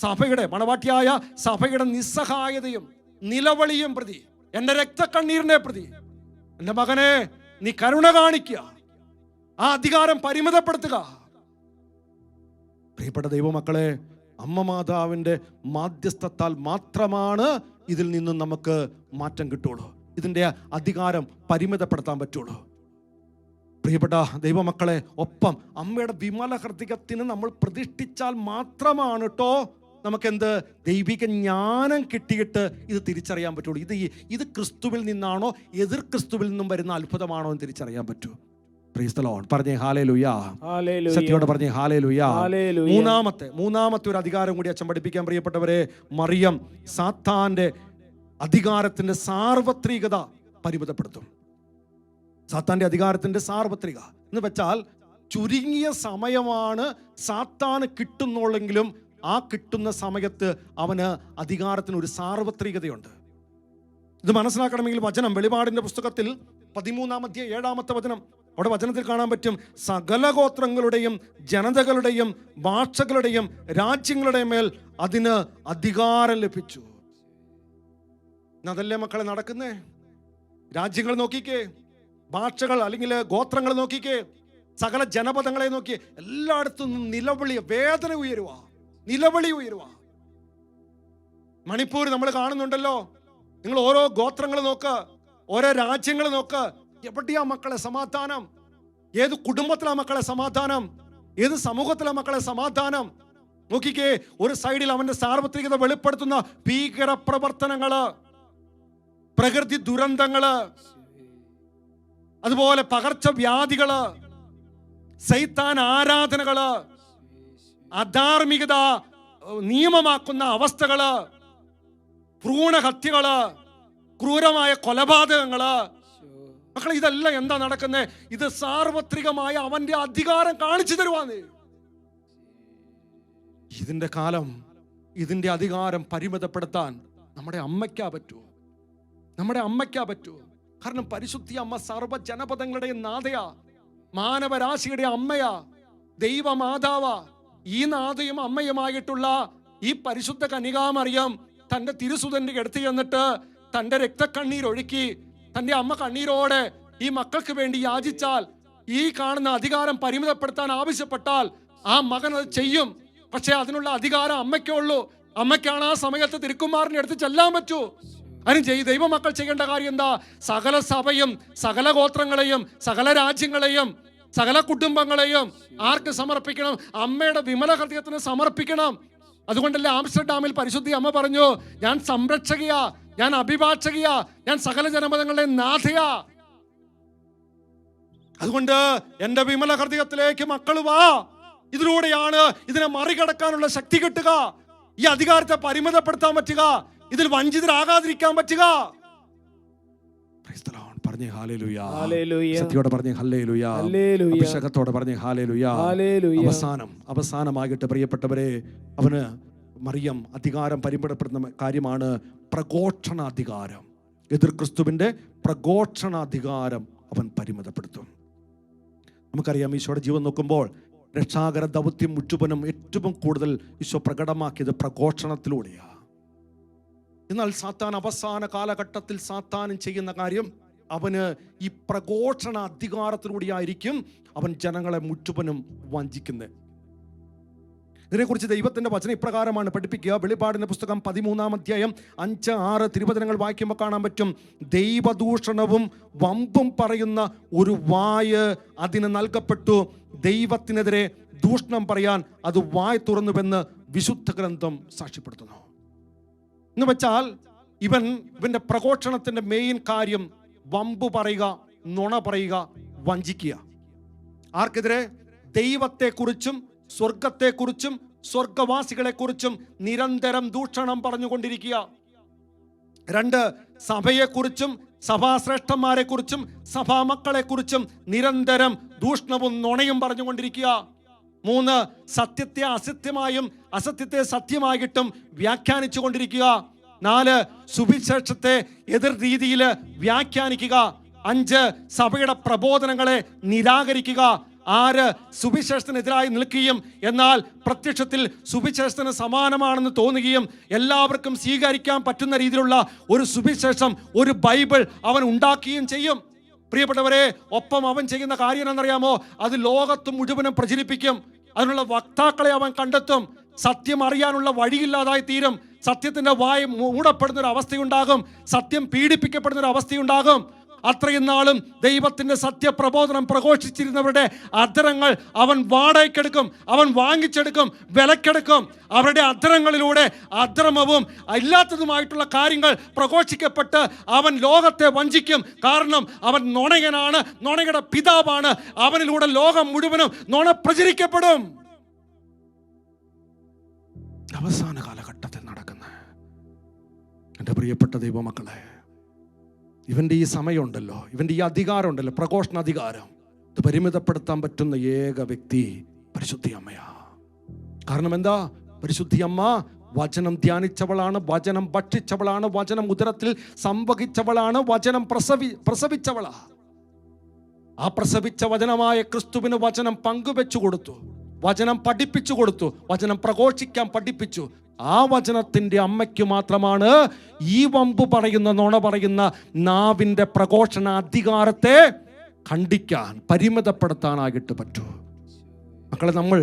Speaker 1: സഭയുടെ മണവാട്ടിയായ സഭയുടെ നിസ്സഹായതയും നിലവിളിയും പ്രതി, എൻ്റെ രക്തക്കണ്ണീരിനെ പ്രതി എൻ്റെ മകനെ നീ കരുണ കാണിക്കുക, ആ അധികാരം പരിമിതപ്പെടുത്തുക. പ്രിയപ്പെട്ട ദൈവമക്കളെ, അമ്മ മാതാവിൻ്റെ മാധ്യസ്ഥത്താൽ മാത്രമാണ് ഇതിൽ നിന്നും നമുക്ക് മാറ്റം കിട്ടുള്ളൂ, ഇതിൻ്റെ അധികാരം പരിമിതപ്പെടുത്താൻ പറ്റുള്ളൂ. പ്രിയപ്പെട്ട ദൈവമക്കളെ, ഒപ്പം അമ്മയുടെ വിമല ഹൃദയത്തിന് നമ്മൾ പ്രതിഷ്ഠിച്ചാൽ മാത്രമാണ് കേട്ടോ നമുക്കെന്ത് ദൈവിക ജ്ഞാനം കിട്ടിയിട്ട് ഇത് തിരിച്ചറിയാൻ പറ്റുള്ളൂ. ഇത് ക്രിസ്തുവിൽ നിന്നാണോ എതിർ ക്രിസ്തുവിൽ നിന്നും വരുന്ന അത്ഭുതമാണോ എന്ന് തിരിച്ചറിയാൻ പറ്റൂ. Praise the Lord. പറഞ്ഞേ ഹല്ലേലൂയ. സത്യോടെ പറഞ്ഞേ ഹല്ലേലൂയ. മൂന്നാമത്തെ ഒരു അധികാരം കൂടി അച്ഛൻ പഠിപ്പിക്കാൻ പ്രിയപ്പെട്ടവരെ. മറിയം സാത്താന്റെ അധികാരത്തിന്റെ സാർവത്രികത പരിമിതപ്പെടുത്തും. സാത്താന്റെ അധികാരത്തിന്റെ സാർവത്രിക എന്ന് വെച്ചാൽ ചുരുങ്ങിയ സമയമാണ് സാത്താന് കിട്ടുന്നുള്ളെങ്കിലും ആ കിട്ടുന്ന സമയത്ത് അവന് അധികാരത്തിന് ഒരു സാർവത്രികതയുണ്ട്. ഇത് മനസ്സിലാക്കണമെങ്കിൽ വചനം വെളിപാടിന്റെ പുസ്തകത്തിൽ 13-ാം അധ്യായം 7-ാമത്തെ വചനം, അവിടെ വചനത്തിൽ കാണാൻ പറ്റും, സകല ഗോത്രങ്ങളുടെയും ജനതകളുടെയും ഭാഷകളുടെയും രാജ്യങ്ങളുടെയും മേൽ അതിന് അധികാരം ലഭിച്ചു. അതല്ലേ മക്കളെ നടക്കുന്നേ? രാജ്യങ്ങൾ നോക്കിക്കേ, ഭാഷകൾ അല്ലെങ്കിൽ ഗോത്രങ്ങൾ നോക്കിക്കേ, സകല ജനപദങ്ങളെ നോക്കി, എല്ലായിടത്തും നിലവിളി, വേദന ഉയരുക, നിലവിളി ഉയരുക. മണിപ്പൂർ നമ്മൾ കാണുന്നുണ്ടല്ലോ. നിങ്ങൾ ഓരോ ഗോത്രങ്ങൾ നോക്ക്, ഓരോ രാജ്യങ്ങൾ നോക്ക്, എവിടെയാ മക്കളെ സമാധാനം? ഏത് കുടുംബത്തിലാ മക്കളെ സമാധാനം? ഏത് സമൂഹത്തിലാ മക്കളെ സമാധാനം? നോക്കിക്കേ, ഒരു സൈഡിൽ അവന്റെ സാർവത്രികത വെളിപ്പെടുത്തുന്ന ഭീകര പ്രവർത്തനങ്ങള്, പ്രകൃതി ദുരന്തങ്ങള്, അതുപോലെ പകർച്ചവ്യാധികള്, സൈത്താൻ ആരാധനകള്, അധാർമികത നിയമമാക്കുന്ന അവസ്ഥകള്, ഭ്രൂണഹത്യകള്, ക്രൂരമായ കൊലപാതകങ്ങള്. മക്കളെ, ഇതെല്ലാം എന്താ നടക്കുന്നത്? ഇത് സാർവത്രികമായ അവന്റെ അധികാരം കാണിച്ചു തരുവാന്ന്. ഇതിന്റെ കാലം, ഇതിന്റെ അധികാരം പരിമിതപ്പെടുത്താൻ നമ്മുടെ അമ്മയ്ക്കാ പറ്റൂ, നമ്മുടെ അമ്മയ്ക്കാ പറ്റൂ. കാരണം പരിശുദ്ധി അമ്മ സർവ്വ ജനപദങ്ങളുടെയും നാഥയാ, മാനവരാശിയുടെ അമ്മയാ, ദൈവമാതാവാ. ഈ നാഥയും അമ്മയുമായിട്ടുള്ള ഈ പരിശുദ്ധ കന്യകാമറിയം തൻ്റെ തിരുസുതന്റെ അടുത്ത് ചെന്നിട്ട് തൻ്റെ രക്തക്കണ്ണീരൊഴുക്കി തൻ്റെ അമ്മ കണ്ണീരോടെ ഈ മക്കൾക്ക് വേണ്ടി യാചിച്ചാൽ, ഈ കാണുന്ന അധികാരം പരിമിതപ്പെടുത്താൻ ആവശ്യപ്പെട്ടാൽ ആ മകൻ അത് ചെയ്യും. പക്ഷെ അതിനുള്ള അധികാരം അമ്മയ്ക്കേ ഉള്ളൂ.
Speaker 3: അമ്മയ്ക്കാണ് ആ സമയത്ത് തിരുക്കുമാറിന്റെ അടുത്ത് ചെല്ലാൻ പറ്റൂ. അതിന് ദൈവമക്കൾ ചെയ്യേണ്ട കാര്യം എന്താ? സകല സഭയും സകല ഗോത്രങ്ങളെയും സകല രാജ്യങ്ങളെയും സകല കുടുംബങ്ങളെയും ആർക്ക് സമർപ്പിക്കണം? അമ്മയുടെ വിമല ഹൃദയത്തിന് സമർപ്പിക്കണം. അതുകൊണ്ടല്ലേ ആംസ്റ്റർഡാമിൽ പരിശുദ്ധി അമ്മ പറഞ്ഞു, ഞാൻ സംരക്ഷകയാ, ഞാൻ അഭിഭാഷകയാ, ഞാൻ സകല ജനമതങ്ങളുടെ നാഥയാ. അതുകൊണ്ട് എൻ്റെ വിമല ഹൃദയത്തിലേക്ക് മക്കൾ വാ. ഇതിലൂടെയാണ് ഇതിനെ മറികടക്കാനുള്ള ശക്തി കിട്ടുക, ഈ അധികാരത്തെ പരിമിതപ്പെടുത്താൻ പറ്റുക, ഇതിൽ വഞ്ചിതരാകാതിരിക്കാൻ പറ്റുക. പറഞ്ഞേ ഹല്ലേലൂയ. സത്യത്തോടെ പറഞ്ഞേ ഹല്ലേലൂയ. അഭിഷേകത്തോടെ പറഞ്ഞേ ഹല്ലേലൂയ. അവസാനമായിട്ട് പ്രിയപ്പെട്ടവരെ, അവന് മറിയം അധികാരം പരിമിതപ്പെടുത്തുന്ന കാര്യമാണ് പ്രഘോഷണാധികാരം. എതിർ ക്രിസ്തുവിന്റെ പ്രഘോഷണാധികാരം അവൻ പരിമിതപ്പെടുത്തും. നമുക്കറിയാം, ഈശോയുടെ ജീവൻ നോക്കുമ്പോൾ രക്ഷാകര ദൗത്യം മുഴുവനും ഏറ്റവും കൂടുതൽ ഈശോ പ്രകടമാക്കിയത് പ്രഘോഷണത്തിലൂടെയാണ്. എന്നാൽ സാത്താൻ അവസാന കാലഘട്ടത്തിൽ സാത്താനും ചെയ്യുന്ന കാര്യം, അവന് ഈ പ്രഘോഷണ അധികാരത്തിലൂടെയായിരിക്കും അവൻ ജനങ്ങളെ മുഴുവനും വഞ്ചിക്കുന്നത്. ഇതിനെക്കുറിച്ച് ദൈവത്തിന്റെ വചനം ഇപ്രകാരമാണ് പഠിപ്പിക്കുക. വെളിപ്പാടിന്റെ പുസ്തകം 13-ാം അധ്യായം 5-6 തിരുവചനങ്ങൾ വായിക്കുമ്പോൾ കാണാൻ പറ്റും, ദൈവദൂഷണവും വമ്പും പറയുന്ന ഒരു വായ് അതിന് നൽകപ്പെട്ടു. ദൈവത്തിനെതിരെ ദൂഷണം പറയാൻ അത് വായ് തുറന്നുവെന്ന് വിശുദ്ധ ഗ്രന്ഥം സാക്ഷ്യപ്പെടുത്തുന്നു. എന്ന് വെച്ചാൽ ഇവന്റെ പ്രഘോഷണത്തിന്റെ മെയിൻ കാര്യം വമ്പ് പറയുക, നുണ പറയുക, വഞ്ചിക്കുക. ആർക്കെതിരെ? ദൈവത്തെക്കുറിച്ചും സ്വർഗത്തെക്കുറിച്ചും സ്വർഗവാസികളെക്കുറിച്ചും നിരന്തരം ദൂഷണം പറഞ്ഞുകൊണ്ടിരിക്കുക. 2, സഭയെക്കുറിച്ചും സഭാശ്രേഷ്ഠന്മാരെക്കുറിച്ചും സഭാമക്കളെക്കുറിച്ചും നിരന്തരം ദൂഷണവും നുണയും പറഞ്ഞുകൊണ്ടിരിക്കുക. 3, സത്യത്തെ അസത്യമായും അസത്യത്തെ സത്യമായിട്ടും വ്യാഖ്യാനിച്ചു കൊണ്ടിരിക്കുക. 4, സുവിശേഷത്തെ എതിർ രീതിയിൽ വ്യാഖ്യാനിക്കുക. 5, സഭയുടെ പ്രബോധനങ്ങളെ നിരാകരിക്കുക. 6, സുവിശേഷത്തിനെതിരായി നിൽക്കുകയും എന്നാൽ പ്രത്യക്ഷത്തിൽ സുവിശേഷത്തിന് സമാനമാണെന്ന് തോന്നുകയും എല്ലാവർക്കും സ്വീകരിക്കാൻ പറ്റുന്ന രീതിയിലുള്ള ഒരു സുവിശേഷം, ഒരു ബൈബിൾ അവൻ ഉണ്ടാക്കുകയും ചെയ്യും. പ്രിയപ്പെട്ടവരെ, ഒപ്പം അവൻ ചെയ്യുന്ന കാര്യം എന്നറിയാമോ? അത് ലോകത്ത് മുഴുവനും പ്രചരിപ്പിക്കും. അതിനുള്ള വക്താക്കളെ അവൻ കണ്ടെത്തും. സത്യം അറിയാനുള്ള വഴിയില്ലാതായി തീരും. സത്യത്തിന്റെ വായ മൂടപ്പെടുന്ന ഒരു അവസ്ഥയുണ്ടാകും. സത്യം പീഡിപ്പിക്കപ്പെടുന്ന ഒരു അവസ്ഥയുണ്ടാകും. അത്രയും നാളും ദൈവത്തിന്റെ സത്യപ്രബോധനം പ്രഘോഷിച്ചിരുന്നവരുടെ അധരങ്ങൾ അവൻ വാടകയ്ക്കെടുക്കും, അവൻ വാങ്ങിച്ചെടുക്കും, വിലക്കെടുക്കും. അവരുടെ അധരങ്ങളിലൂടെ അധർമ്മവും ഇല്ലാത്തതുമായിട്ടുള്ള കാര്യങ്ങൾ പ്രഘോഷിക്കപ്പെട്ട് അവൻ ലോകത്തെ വഞ്ചിക്കും. കാരണം അവൻ നുണയനാണ്, നുണയുടെ പിതാവാണ്. അവനിലൂടെ ലോകം മുഴുവനും നുണ പ്രചരിക്കപ്പെടും. അവസാന കാലഘട്ടത്തിൽ നടക്കുന്ന എൻ്റെ പ്രിയപ്പെട്ട ദൈവമക്കളെ, ഇവൻ്റെ ഈ സമയമുണ്ടല്ലോ, ഇവൻ്റെ ഈ അധികാരമുണ്ടല്ലോ, പ്രഘോഷണാധികാരം, ഇത് പരിമിതപ്പെടുത്താൻ പറ്റുന്ന ഏക വ്യക്തി പരിശുദ്ധി അമ്മയാ. കാരണം എന്താ? പരിശുദ്ധി അമ്മ വചനം ധ്യാനിച്ചവളാണ്, വചനം ഭക്ഷിച്ചവളാണ്, വചനം ഉദരത്തിൽ സംവഹിച്ചവളാണ്, വചനം പ്രസവിച്ചവളാ. ആ പ്രസവിച്ച വചനമായ ക്രിസ്തുവിന് വചനം പങ്കുവെച്ചു കൊടുത്തു, വചനം പഠിപ്പിച്ചു കൊടുത്തു, വചനം പ്രഘോഷിക്കാൻ പഠിപ്പിച്ചു. ആ വചനത്തിൻ്റെ അമ്മയ്ക്ക് മാത്രമാണ് ഈ വമ്പ് പറയുന്ന, നുണ പറയുന്ന നാവിൻ്റെ പ്രഘോഷണ അധികാരത്തെ ഖണ്ഡിക്കാൻ, പരിമിതപ്പെടുത്താനായിട്ട് പറ്റൂ. മക്കളെ, നമ്മൾ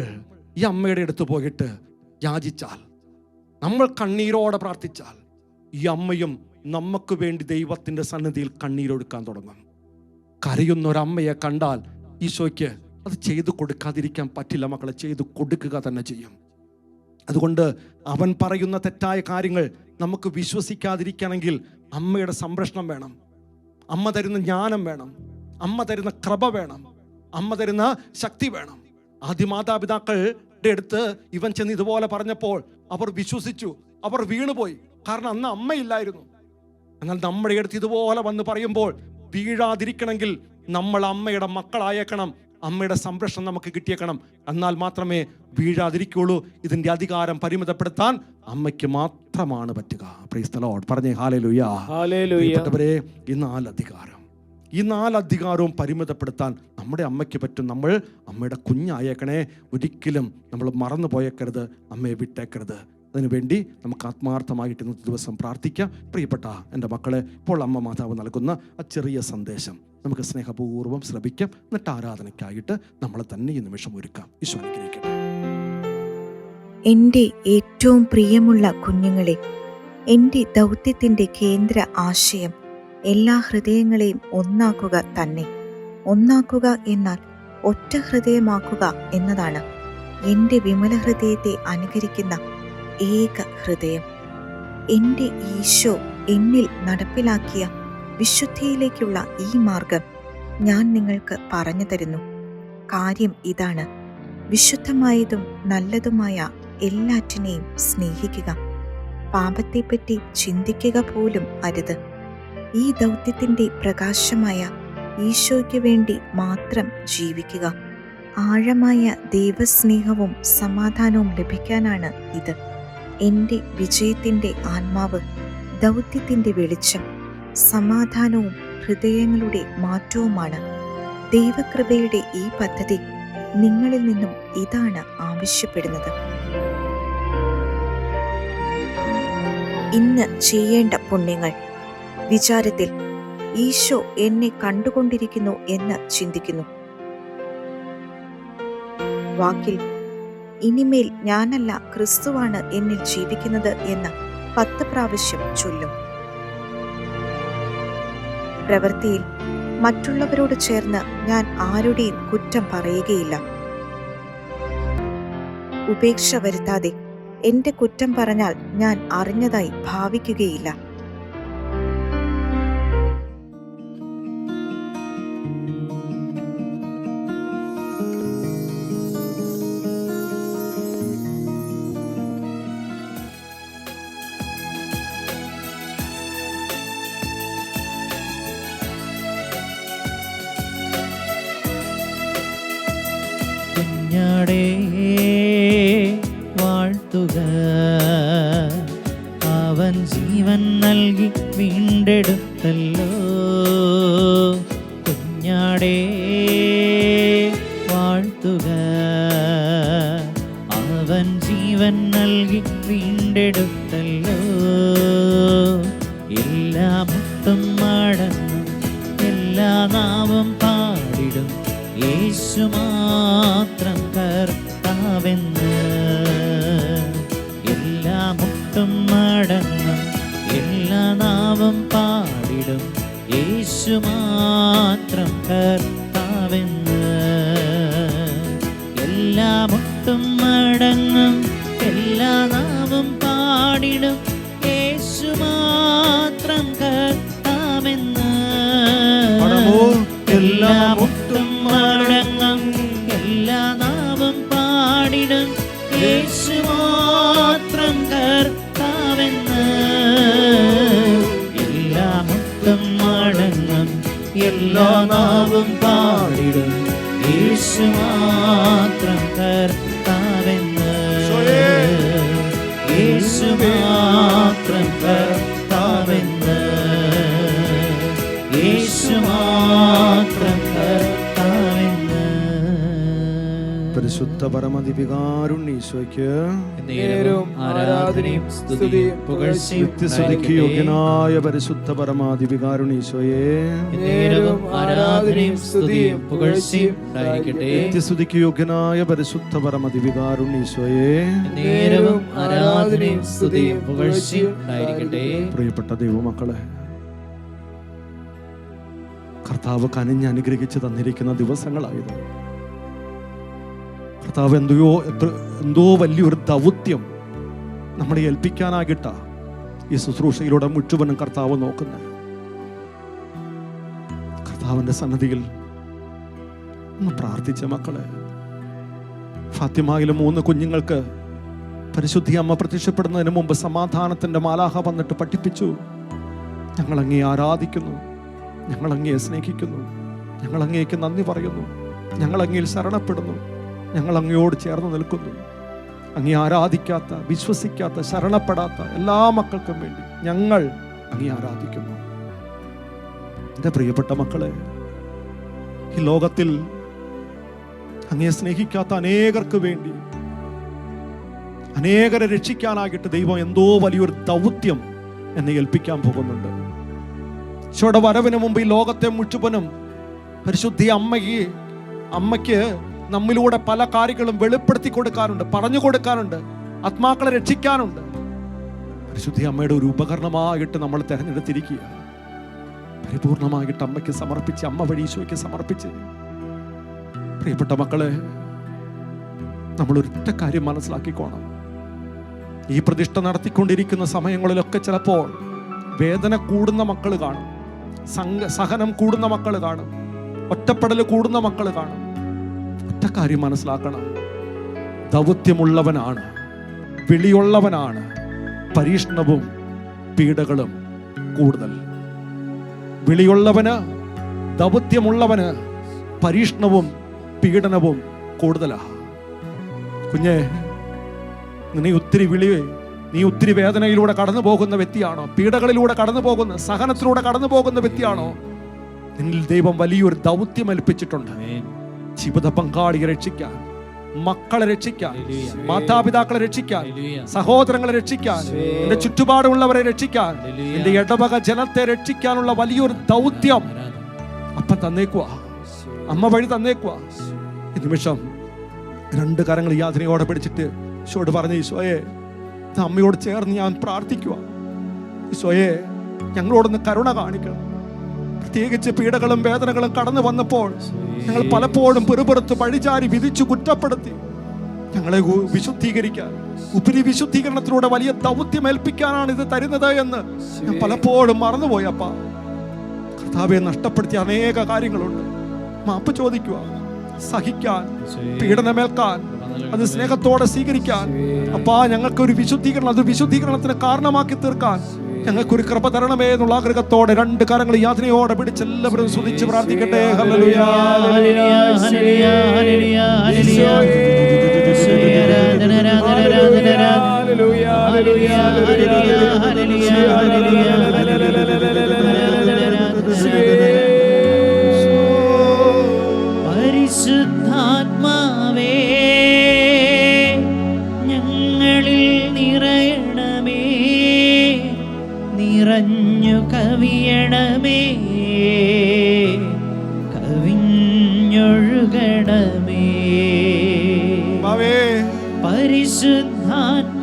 Speaker 3: ഈ അമ്മയുടെ അടുത്ത് പോയിട്ട് യാചിച്ചാൽ, നമ്മൾ കണ്ണീരോടെ പ്രാർത്ഥിച്ചാൽ, ഈ അമ്മയും നമുക്ക് വേണ്ടി ദൈവത്തിൻ്റെ സന്നിധിയിൽ കണ്ണീരൊഴുക്കാൻ തുടങ്ങും. കരയുന്ന ഒരമ്മയെ കണ്ടാൽ ഈശോയ്ക്ക് അത് ചെയ്തു കൊടുക്കാതിരിക്കാൻ പറ്റില്ല. മക്കളെ, ചെയ്തു കൊടുക്കുക തന്നെ ചെയ്യും. അതുകൊണ്ട് അവൻ പറയുന്ന തെറ്റായ കാര്യങ്ങൾ നമുക്ക് വിശ്വസിക്കാതിരിക്കണമെങ്കിൽ അമ്മയുടെ സംരക്ഷണം വേണം, അമ്മ തരുന്ന ജ്ഞാനം വേണം, അമ്മ തരുന്ന കൃപ വേണം, അമ്മ തരുന്ന ശക്തി വേണം. ആദ്യ മാതാപിതാക്കളുടെ അടുത്ത് ഇവൻ ചെന്ന് ഇതുപോലെ പറഞ്ഞപ്പോൾ അവർ വിശ്വസിച്ചു, അവർ വീണുപോയി. കാരണം അന്ന് അമ്മയില്ലായിരുന്നു. എന്നാൽ നമ്മുടെ അടുത്ത് ഇതുപോലെ വന്ന് പറയുമ്പോൾ വീഴാതിരിക്കണമെങ്കിൽ നമ്മൾ അമ്മയുടെ മക്കളായേക്കണം, അമ്മയുടെ സംരക്ഷണം നമുക്ക് കിട്ടിയേക്കണം. എന്നാൽ മാത്രമേ വീഴാതിരിക്കുള്ളൂ. ഇതിൻ്റെ അധികാരം പരിമിതപ്പെടുത്താൻ അമ്മയ്ക്ക് മാത്രമാണ് പറ്റുക. Praise the Lord. പറഞ്ഞേ ഹല്ലേലൂയ. പ്രിയപ്പെട്ടവരെ, ഈ 4 അധികാരവും പരിമിതപ്പെടുത്താൻ നമ്മുടെ അമ്മയ്ക്ക് പറ്റും. നമ്മൾ അമ്മയുടെ കുഞ്ഞായേക്കണേ. ഒരിക്കലും നമ്മൾ മറന്നു പോയേക്കരുത്, അമ്മയെ വിട്ടേക്കരുത്. അതിനുവേണ്ടി നമുക്ക് ആത്മാർത്ഥമായിട്ട് ഇന്നത്തെ ദിവസം പ്രാർത്ഥിക്കാം. പ്രിയപ്പെട്ട എൻ്റെ മക്കളെ, ഇപ്പോൾ അമ്മ മാതാവ് നൽകുന്ന ആ ചെറിയ സന്ദേശം നമുക്ക് സ്നേഹപൂർവ്വം ശ്രമിക്കാം. എന്നിട്ട് ആരാധനയ്ക്കായിട്ട് നമ്മളെ തന്നെ ഈ നിമിഷം ഒരുക്കാം. ഈശോ അനുഗ്രഹിക്കട്ടെ.
Speaker 4: എൻ്റെ ഏറ്റവും പ്രിയമുള്ള കുഞ്ഞുങ്ങളെ, എൻ്റെ ദൗത്യത്തിൻ്റെ കേന്ദ്ര ആശയം എല്ലാ ഹൃദയങ്ങളെയും ഒന്നാക്കുക തന്നെ. ഒന്നാക്കുക എന്നാൽ ഒറ്റ ഹൃദയമാക്കുക എന്നതാണ്. എൻ്റെ വിമല ഹൃദയത്തെ അനുകരിക്കുന്ന ഏക ഹൃദയം. എൻ്റെ ഈശോ എന്നിൽ നടപ്പിലാക്കിയ വിശുദ്ധിയിലേക്കുള്ള ഈ മാർഗം ഞാൻ നിങ്ങൾക്ക് പറഞ്ഞു തരുന്നു. കാര്യം ഇതാണ്: വിശുദ്ധമായതും നല്ലതുമായ എല്ലാറ്റിനെയും സ്നേഹിക്കുക. പാപത്തെപ്പറ്റി ചിന്തിക്കുക പോലും അരുത്. ഈ ദൗത്യത്തിൻ്റെ പ്രകാശമായ ഈശോയ്ക്ക് വേണ്ടി മാത്രം ജീവിക്കുക. ആഴമായ ദൈവസ്നേഹവും സമാധാനവും ലഭിക്കാനാണ് ഇത്. എൻ്റെ വിജയത്തിൻ്റെ ആത്മാവ്, ദൗത്യത്തിൻ്റെ വെളിച്ചം, സമാധാനവും ഹൃദയങ്ങളുടെ മാറ്റവുമാണ്. ദൈവകൃപയുടെ ഈ പദ്ധതി നിങ്ങളിൽ നിന്നും ഇതാണ് ആവശ്യപ്പെടുന്നത്. ഇന്ന് ചെയ്യേണ്ട പുണ്യങ്ങൾ: വിചാരത്തിൽ ഈശോ എന്നെ കണ്ടുകൊണ്ടിരിക്കുന്നു എന്ന് ചിന്തിക്കുന്നു. വാക്കിൽ ഇനിമേൽ ഞാനല്ല, ക്രിസ്തുവാണ് എന്നിൽ ജീവിക്കുന്നത് എന്ന് 10 പ്രാവശ്യം ചൊല്ലും. പ്രവൃത്തിയിൽ മറ്റുള്ളവരോട് ചേർന്ന് ഞാൻ ആരുടെയും കുറ്റം പറയുകയില്ല. ഉപേക്ഷ വരുത്താതെ എന്റെ കുറ്റം പറഞ്ഞാൽ ഞാൻ അറിഞ്ഞതായി ഭാവിക്കുകയില്ല.
Speaker 2: കുഞ്ഞാടേ വാഴ്ത്തുക, അവൻ ജീവൻ നൽകി വീണ്ടെടുത്തല്ലോ. കുഞ്ഞാടേ വാഴ്ത്തുക, അവൻ ജീവൻ നൽകി വീണ്ടെടുത്തല്ലോ. എല്ലാ മുട്ടും മടങ്ങും, എല്ലാ നാവും പാടിടും, യേശു മാത്രം കർത്താവെന്ന്. എല്ലാ മുട്ടും മടങ്ങും, എല്ലാ നാവും പാടിടും, യേശു മാത്രം കർത്താവെന്ന്. എല്ലാ മുട്ടും മടങ്ങും, എല്ലാ നാവും പാടിടും, യേശു മാത്രം കർത്താവെന്ന്. എല്ലാ മുട്ടും മടങ്ങും, എല്ലാ നാവും പാടിടും, യേശു മാത്രം കർത്താവെന്ന്. എല്ലാ മുട്ടും മടങ്ങും, എല്ലാ നാവും പാടിടും, യേശു മാത്രം കർത്താവെന്ന്. യേശു മാത്രം കർത്താവെന്ന്. യേശു മാത്രം കർത്താവെന്ന്.
Speaker 3: പരിശുദ്ധ പരമദിവികാരുണ്യീശോയ്ക്ക്
Speaker 2: നേരവും ആരാധനയും സ്തുതിയും പുകഴ്ചയും
Speaker 3: നിത്യസ്തുതിക്ക് യോഗ്യനായ പരിശുദ്ധ പരമാദിവികാരുണ്യീശോയെ,
Speaker 2: നേരവും ആരാധനയും സ്തുതിയും പുകഴ്ചയും ഉണ്ടായിരിക്കട്ടെ.
Speaker 3: നിത്യസ്തുതിക്ക് യോഗ്യനായ പരിശുദ്ധ പരമദിവികാരുണ്യീശോയെ,
Speaker 2: നേരവും ആരാധനയും സ്തുതിയും പുകഴ്ചയും ഉണ്ടായിരിക്കട്ടെ.
Speaker 3: പ്രിയപ്പെട്ട ദൈവമക്കളെ, കർത്താവ് കനിഞ്ഞ് അനുഗ്രഹിച്ച് തന്നിരിക്കുന്ന ദിവസങ്ങളായത്. കർത്താവ് എന്തോ വലിയൊരു ദൗത്യം നമ്മളെ ഏൽപ്പിക്കാനാകിട്ട ഈ ശുശ്രൂഷയിലൂടെ മുഴുവനും കർത്താവ് നോക്കുന്നത്. കർത്താവിന്റെ സന്നിധിയിൽ ഒന്ന് പ്രാർത്ഥിച്ച മക്കളെ, ഫാത്തിമയിലെ 3 കുഞ്ഞുങ്ങൾക്ക് പരിശുദ്ധി അമ്മ പ്രത്യക്ഷപ്പെടുന്നതിന് മുമ്പ് സമാധാനത്തിന്റെ മാലാഹ വന്നിട്ട് പഠിപ്പിച്ചു: ഞങ്ങൾ അങ്ങേ ആരാധിക്കുന്നു, ഞങ്ങൾ അങ്ങയെ സ്നേഹിക്കുന്നു, ഞങ്ങൾ അങ്ങേക്ക് നന്ദി പറയുന്നു, ഞങ്ങൾ അങ്ങയിൽ ശരണപ്പെടുന്നു, ഞങ്ങൾ അങ്ങയോട് ചേർന്ന് നിൽക്കുന്നു. അങ്ങേ ആരാധിക്കാത്ത, വിശ്വസിക്കാത്ത, ശരണപ്പെടാത്ത എല്ലാ മക്കൾക്കും വേണ്ടി ഞങ്ങൾ അങ്ങേ ആരാധിക്കുന്നു. എൻ്റെ പ്രിയപ്പെട്ട മക്കളെ, ഈ ലോകത്തിൽ അങ്ങയെ സ്നേഹിക്കാത്ത അനേകർക്ക് വേണ്ടി, അനേകരെ രക്ഷിക്കാനായിട്ട് ദൈവം എന്തോ വലിയൊരു ദൗത്യം എന്നെ ഏൽപ്പിക്കാൻ പോകുന്നുണ്ട്. ഈശോയുടെ വരവിന് മുമ്പ് ഈ ലോകത്തെ മുഴുവനും പരിശുദ്ധി അമ്മയ്ക്ക് നമ്മിലൂടെ പല കാര്യങ്ങളും വെളിപ്പെടുത്തി കൊടുക്കാറുണ്ട്, പറഞ്ഞു കൊടുക്കാറുണ്ട്. ആത്മാക്കളെ രക്ഷിക്കാനുണ്ട്. പരിശുദ്ധ അമ്മയുടെ ഒരു ഉപകരണമായിട്ട് നമ്മൾ തിരഞ്ഞെടുത്തിരിക്കുക. പരിപൂർണമായിട്ട് അമ്മയ്ക്ക് സമർപ്പിച്ച്, അമ്മ വഴി ഈശോയ്ക്ക് സമർപ്പിച്ച്. പ്രിയപ്പെട്ട മക്കളെ, നമ്മൾ ഒരൊറ്റ കാര്യം മനസ്സിലാക്കിക്കോണം. ഈ പ്രതിഷ്ഠ നടത്തിക്കൊണ്ടിരിക്കുന്ന സമയങ്ങളിലൊക്കെ ചിലപ്പോൾ വേദന കൂടുന്ന മക്കൾ കാണും, സഹനം കൂടുന്ന മക്കൾ കാണും, ഒറ്റപ്പെടൽ കൂടുന്ന മക്കൾ കാണും. ഒറ്റ കാര്യം മനസ്സിലാക്കണം, ദൗത്യമുള്ളവനാണ്, വിളിയുള്ളവനാണ് പരീക്ഷണവും പീഡകളും കൂടുതൽ. വിളിയുള്ളവന്, ദൗത്യമുള്ളവന് പരീക്ഷണവും പീഡനവും കൂടുതലാണ്. കുഞ്ഞെ, നീ ഒത്തിരി വേദനയിലൂടെ കടന്നു പോകുന്ന വ്യക്തിയാണോ? പീഡകളിലൂടെ കടന്നു പോകുന്ന, സഹനത്തിലൂടെ കടന്നു പോകുന്ന വ്യക്തിയാണോ? നിന്നിൽ ദൈവം വലിയൊരു ദൗത്യം ഏൽപ്പിച്ചിട്ടുണ്ട്. ജീവിത പങ്കാളിയെ രക്ഷിക്കാൻ, മക്കളെ രക്ഷിക്കാൻ, മാതാപിതാക്കളെ രക്ഷിക്കാൻ, സഹോദരങ്ങളെ രക്ഷിക്കാൻ, നിന്റെ ചുറ്റുപാടുമുള്ളവരെ രക്ഷിക്കാൻ, നിന്റെ ഇടവക ജനത്തെ രക്ഷിക്കാനുള്ള വലിയൊരു ദൗത്യം അപ്പൻ തന്നേക്കുവാ, അമ്മ വഴി തന്നേക്കുവാ. ഈ നിമിഷം 2 കരങ്ങൾ യാതനയോടെ പിടിച്ചിട്ട് ഈശോയോട് പറഞ്ഞു, ഈശോയെ, അമ്മയോട് ചേർന്ന് ഞാൻ പ്രാർത്ഥിക്കുക. ഈശോയെ, ഞങ്ങളോടൊന്ന് കരുണ കാണിക്കണം. പ്രത്യേകിച്ച് പീഡകളും വേദനകളും കടന്നു വന്നപ്പോൾ ഞങ്ങൾ പലപ്പോഴും പെറുപെറുത്ത് പഴിചാരി വിധിച്ചു കുറ്റപ്പെടുത്തി. ഞങ്ങളെ വിശുദ്ധീകരിക്കാൻ, ഉപരി വിശുദ്ധീകരണത്തിലൂടെ വലിയ ദൗത്യം ഏൽപ്പിക്കാനാണ് ഇത് തരുന്നത് എന്ന് ഞാൻ പലപ്പോഴും മറന്നുപോയപ്പ. കർത്താവെ, നഷ്ടപ്പെടുത്തിയ അനേക കാര്യങ്ങളുണ്ട്. മാപ്പ് ചോദിക്കുക, സഹിക്കാൻ, പീഡനമേൽക്കാൻ, അത് സ്നേഹത്തോടെ സ്വീകരിക്കാൻ. അപ്പാ, ഞങ്ങൾക്കൊരു വിശുദ്ധീകരണം, അത് വിശുദ്ധീകരണത്തിന് കാരണമാക്കി തീർക്കാൻ ഞങ്ങൾക്കൊരു കൃപ തരണമേ എന്നുള്ള ആഗ്രഹത്തോടെ 2 കരങ്ങൾ യാതനയോടെ പിടിച്ച് എല്ലാവരും സ്തുതിച്ച് പ്രാർത്ഥിക്കട്ടെ. Hallelujah, hallelujah, hallelujah, hallelujah, hallelujah,
Speaker 2: പരിശുദ്ധാത്മാവേ, ഞങ്ങളിൽ നിറയണമേ, നിറഞ്ഞു കവിയണമേ, കവിഞ്ഞൊഴുകണമേ. പരിശുദ്ധാത്മാവേ,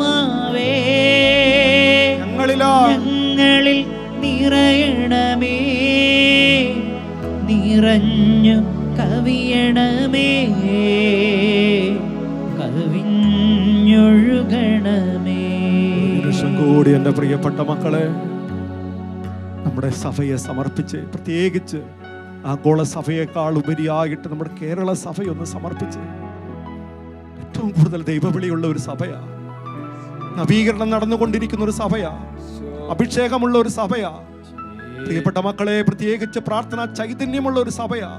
Speaker 2: ഞങ്ങളിൽ നിറയണമേ, നിറഞ്ഞു കവിയണമേ, കവിഞ്ഞൊഴുകണമേ.
Speaker 3: കൂടി എൻ്റെ പ്രിയപ്പെട്ട മക്കളെ, നമ്മുടെ സഭയെ സമർപ്പിച്ച്, പ്രത്യേകിച്ച് ആഗോള സഭയേക്കാൾ ഉപരിയായിട്ട് നമ്മുടെ കേരള സഭയൊന്ന് സമർപ്പിച്ച്. ഏറ്റവും കൂടുതൽ ദൈവവിളിയുള്ള ഒരു സഭയാ, നവീകരണം നടന്നുകൊണ്ടിരിക്കുന്ന ഒരു സഭയാ, അഭിഷേകമുള്ള ഒരു സഭയാ. പ്രിയപ്പെട്ട മക്കളെ, പ്രത്യേകിച്ച് പ്രാർത്ഥനാ ചൈതന്യമുള്ള ഒരു സഭയാ.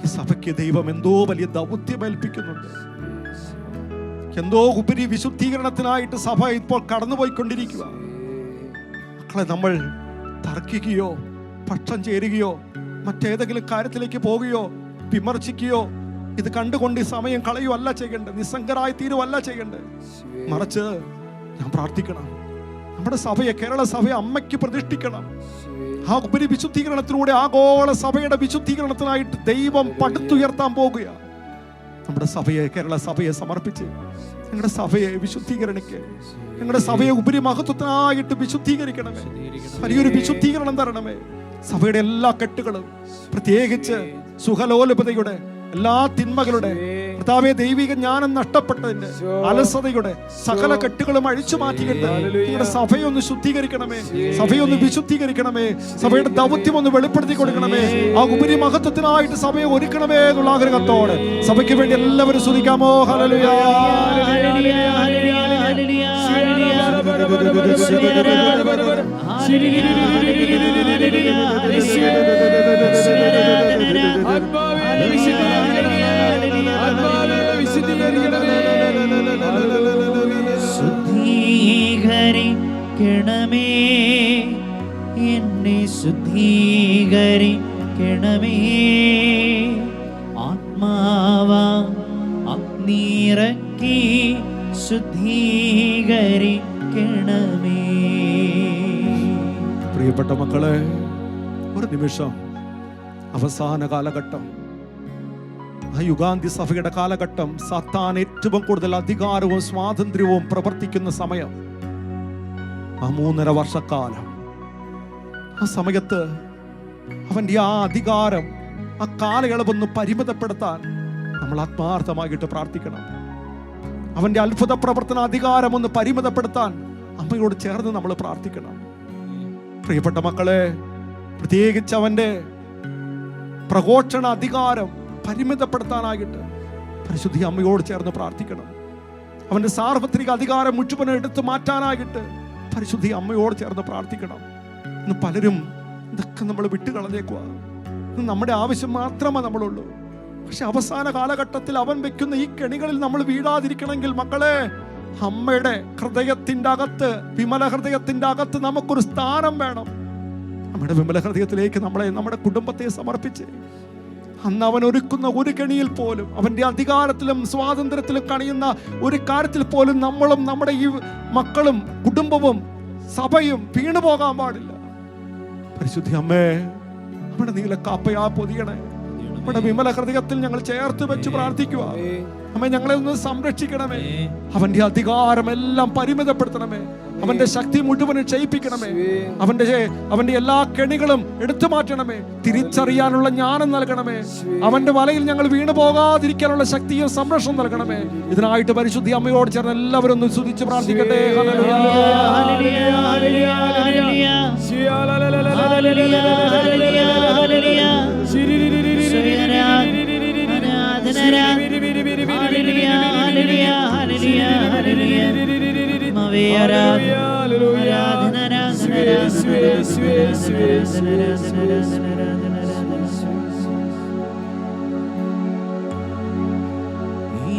Speaker 3: ഈ സഭയ്ക്ക് ദൈവം എന്തോ വലിയ ദൗത്യം ഏൽപ്പിക്കുന്നുണ്ട്. എന്തോ ഉപരി വിശുദ്ധീകരണത്തിനായിട്ട് സഭ ഇപ്പോൾ കടന്നുപോയിക്കൊണ്ടിരിക്കുക. മക്കളെ, നമ്മൾ തർക്കിക്കുകയോ പക്ഷം ചേരുകയോ മറ്റേതെങ്കിലും കാര്യത്തിലേക്ക് പോവുകയോ വിമർശിക്കുകയോ ഇത് കണ്ടുകൊണ്ട് ഈ സമയം കളയോ അല്ല ചെയ്യേണ്ടത്, നിസ്സംഗരായി തീരുവല്ല ചെയ്യേണ്ടത്. മറിച്ച് ഞാൻ പ്രാർത്ഥിക്കണം, നമ്മുടെ സഭയെ, കേരള സഭയെ അമ്മയ്ക്ക് പ്രതിഷ്ഠിക്കണം. ആ ഉപരി വിശുദ്ധീകരണത്തിലൂടെ ആഗോള സഭയുടെ വിശുദ്ധീകരണത്തിനായിട്ട് ദൈവം പടുത്തുയർത്താൻ പോകുക. നമ്മുടെ സഭയെ, കേരള സഭയെ സമർപ്പിച്ച് ഞങ്ങളുടെ സഭയെ വിശുദ്ധീകരിക്കുക. ഞങ്ങളുടെ സഭയെ ഉപരി മഹത്വത്തിനായിട്ട് വിശുദ്ധീകരിക്കണമേ. വലിയൊരു വിശുദ്ധീകരണം തരണമേ. സഭയുടെ എല്ലാ കെട്ടുകളും, പ്രത്യേകിച്ച് സുഖലോലുപതയുടെ എല്ലാ തിന്മകളുടെ, കർത്താവേ, ദൈവിക ജ്ഞാനം നഷ്ടപ്പെട്ടതിന്റെ അലസതയുടെ സകല കെട്ടുകളും അഴിച്ചു മാറ്റിയിട്ട് നിങ്ങളുടെ സഭയൊന്ന് ശുദ്ധീകരിക്കണമേ, സഭയൊന്ന് വിശുദ്ധീകരിക്കണമേ, സഭയുടെ ദൗത്യം ഒന്ന് വെളിപ്പെടുത്തി കൊടുക്കണമേ. ആ ഉപരി മഹത്വത്തിനായിട്ട് സഭയെ ഒരുക്കണമേ എന്നുള്ള ആഗ്രഹത്തോടെ സഭയ്ക്ക് വേണ്ടി എല്ലാവരും സ്തുതിക്കാമോ? ഹല്ലേലൂയ,
Speaker 2: ശുദ്ധീകരിക്കണമേ, എന്നെ ശുദ്ധീകരിക്കണമേ, ആത്മാവാ അഗ്നിയിറക്കി ശുദ്ധീകരിക്കണമേ.
Speaker 3: പ്രിയപ്പെട്ട മക്കളെ, ഒരു നിമിഷം, അവസാന കാലഘട്ടം, ആ യുഗാന്ത്യ സഭയുടെ കാലഘട്ടം സാത്താൻ ഏറ്റവും കൂടുതൽ അധികാരവും സ്വാതന്ത്ര്യവും പ്രവർത്തിക്കുന്ന സമയം. ആ 3.5 വർഷക്കാലം, ആ സമയത്ത് അവന്റെ ആ അധികാരം, ആ കാലയളവൊന്ന് പരിമിതപ്പെടുത്താൻ നമ്മൾ ആത്മാർത്ഥമായിട്ട് പ്രാർത്ഥിക്കണം. അവന്റെ അത്ഭുത പ്രവർത്തന അധികാരം ഒന്ന് പരിമിതപ്പെടുത്താൻ അമ്മയോട് ചേർന്ന് നമ്മൾ പ്രാർത്ഥിക്കണം. പ്രിയപ്പെട്ട മക്കളെ, പ്രത്യേകിച്ച് അവന്റെ പ്രഘോഷണ അധികാരം പരിമിതപ്പെടുത്താനായിട്ട് പരിശുദ്ധി അമ്മയോട് ചേർന്ന് പ്രാർത്ഥിക്കണം. അവന്റെ സാർവത്രിക അധികാരം മുഴുവനും എടുത്തു മാറ്റാനായിട്ട് പരിശുദ്ധി അമ്മയോട് ചേർന്ന് പ്രാർത്ഥിക്കണം. ഇന്ന് പലരും ഇതൊക്കെ നമ്മൾ വിട്ടുകളഞ്ഞേക്കുക. നമ്മുടെ ആവശ്യം മാത്രമേ നമ്മളുള്ളൂ. പക്ഷെ അവസാന കാലഘട്ടത്തിൽ അവൻ വെക്കുന്ന ഈ കെണികളിൽ നമ്മൾ വീഴാതിരിക്കണമെങ്കിൽ മക്കളെ, അമ്മയുടെ ഹൃദയത്തിൻ്റെ അകത്ത്, വിമല ഹൃദയത്തിൻ്റെ അകത്ത് നമുക്കൊരു സ്ഥാനം വേണം. നമ്മുടെ വിമല ഹൃദയത്തിലേക്ക് നമ്മുടെ കുടുംബത്തെ സമർപ്പിച്ച് അന്ന് അവൻ ഒരുക്കുന്ന ഒരു കെണിയിൽ പോലും, അവന്റെ അധികാരത്തിലും സ്വാതന്ത്ര്യത്തിലും കണിയുന്ന ഒരു കാര്യത്തിൽ പോലും നമ്മളും നമ്മുടെ ഈ മക്കളും കുടുംബവും സഭയും വീണു പോകാൻ പാടില്ല. പരിശുദ്ധി അമ്മേ, നമ്മുടെ നീലക്കാപ്പയാ പൊതിയണേ. നമ്മുടെ വിമല ഹൃദയത്തിൽ ഞങ്ങൾ ചേർത്ത് വെച്ച് പ്രാർത്ഥിക്കുക. അമ്മേ, ഞങ്ങളെ ഒന്ന് സംരക്ഷിക്കണമേ. അവന്റെ അധികാരം എല്ലാം പരിമിതപ്പെടുത്തണമേ. അവന്റെ ശക്തി മുഴുവനും ക്ഷയിപ്പിക്കണമേ. അവന്റെ എല്ലാ കെണികളും എടുത്തു മാറ്റണമേ. തിരിച്ചറിയാനുള്ള ജ്ഞാനം നൽകണമേ. അവന്റെ വലയിൽ ഞങ്ങൾ വീണു പോകാതിരിക്കാനുള്ള ശക്തിയും സംരക്ഷണം നൽകണമേ. ഇതിനായിട്ട് പരിശുദ്ധി അമ്മയോട് ചേർന്ന് എല്ലാവരും ഒന്ന് സ്തുതിച്ച് പ്രാർത്ഥിക്കട്ടെ.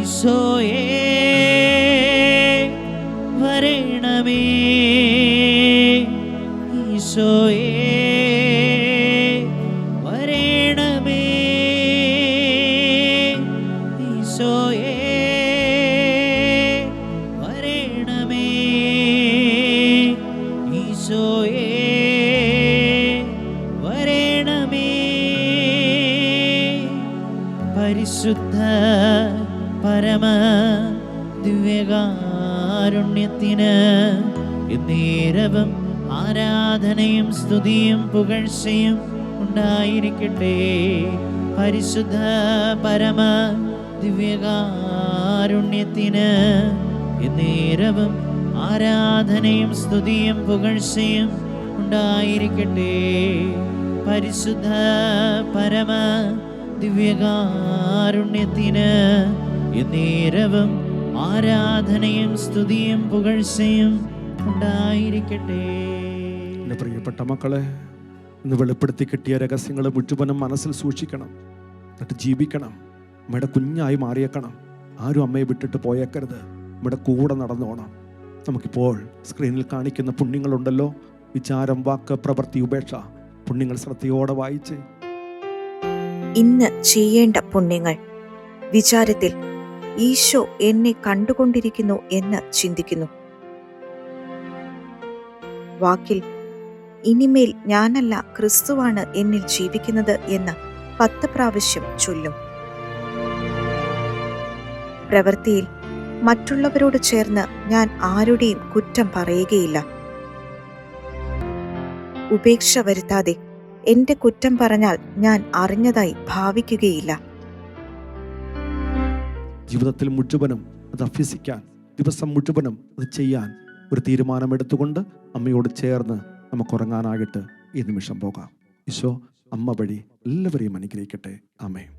Speaker 2: ഈശോയേ വരണമേ, ഈശോയേ വരണമേ, ഈശോയേ വരണമേ, ഈശോയേ വരണമേ. പരിശുദ്ധ പരമ ദിവ്യകാരുണ്യത്തിന് എന്നേരവും ആരാധനയും സ്തുതിയും പുകഴ്ചയും ഉണ്ടായിരിക്കട്ടെ. പരിശുദ്ധ പരമ ദിവ്യകാരുണ്യത്തിന് എന്നേരവും ആരാധനയും സ്തുതിയും പുകഴ്ചയും ഉണ്ടായിരിക്കട്ടെ. പരിശുദ്ധ പരമ ദിവ്യകാരുണ്യത്തിന് എന്നേരവും ആരാധനയും സ്തുതിയും പുകഴ്ചയും ഉണ്ടായിരിക്കട്ടെ.
Speaker 3: എൻ്റെ പ്രിയപ്പെട്ട മക്കളെ, ഇന്ന് വെളിപ്പെടുത്തി കിട്ടിയ രഹസ്യങ്ങൾ മുഴുവനും മനസ്സിൽ സൂക്ഷിക്കണം. എന്നിട്ട് ജീവിക്കണം. അമ്മയുടെ കുഞ്ഞായി മാറിയേക്കണം. ആരും അമ്മയെ വിട്ടിട്ട് പോയേക്കരുത്. നമ്മുടെ കൂടെ നടന്നോണം. നമുക്കിപ്പോൾ സ്ക്രീനിൽ കാണിക്കുന്ന പുണ്യങ്ങളുണ്ടല്ലോ, വിചാരം, വാക്ക്, പ്രവൃത്തി, ഉപേക്ഷ. പുണ്യങ്ങൾ ശ്രദ്ധയോടെ വായിച്ച്
Speaker 4: ഇന്ന് ചെയ്യേണ്ട പുണ്യങ്ങൾ. വിചാരത്തിൽ ഈശോ എന്നെ കണ്ടുകൊണ്ടിരിക്കുന്നു എന്ന് ചിന്തിക്കുന്നു. വാക്കിൽ ഇനിമേൽ ഞാനല്ല, ക്രിസ്തുവാണ് എന്നിൽ ജീവിക്കുന്നത് എന്ന് 10 പ്രാവശ്യം ചൊല്ലും. പ്രവൃത്തിയിൽ മറ്റുള്ളവരോട് ചേർന്ന് ഞാൻ ആരുടെയും കുറ്റം പറയുകയില്ല. ഉപേക്ഷ വരുത്താതെ എന്റെ കുറ്റം പറഞ്ഞാൽ ഞാൻ അറിഞ്ഞതായി ഭാവിക്കുകയില്ല.
Speaker 3: ജീവിതത്തിൽ മുഴുവനും അത് അഭ്യസിക്കാൻ, ദിവസം മുഴുവനും അത് ചെയ്യാൻ ഒരു തീരുമാനമെടുത്തുകൊണ്ട് അമ്മയോട് ചേർന്ന് നമുക്ക് ഉറങ്ങാനായിട്ട് ഈ നിമിഷം പോകാം. ഈശോ അമ്മ വഴി എല്ലാവരെയും അനുഗ്രഹിക്കട്ടെ. ആമേൻ.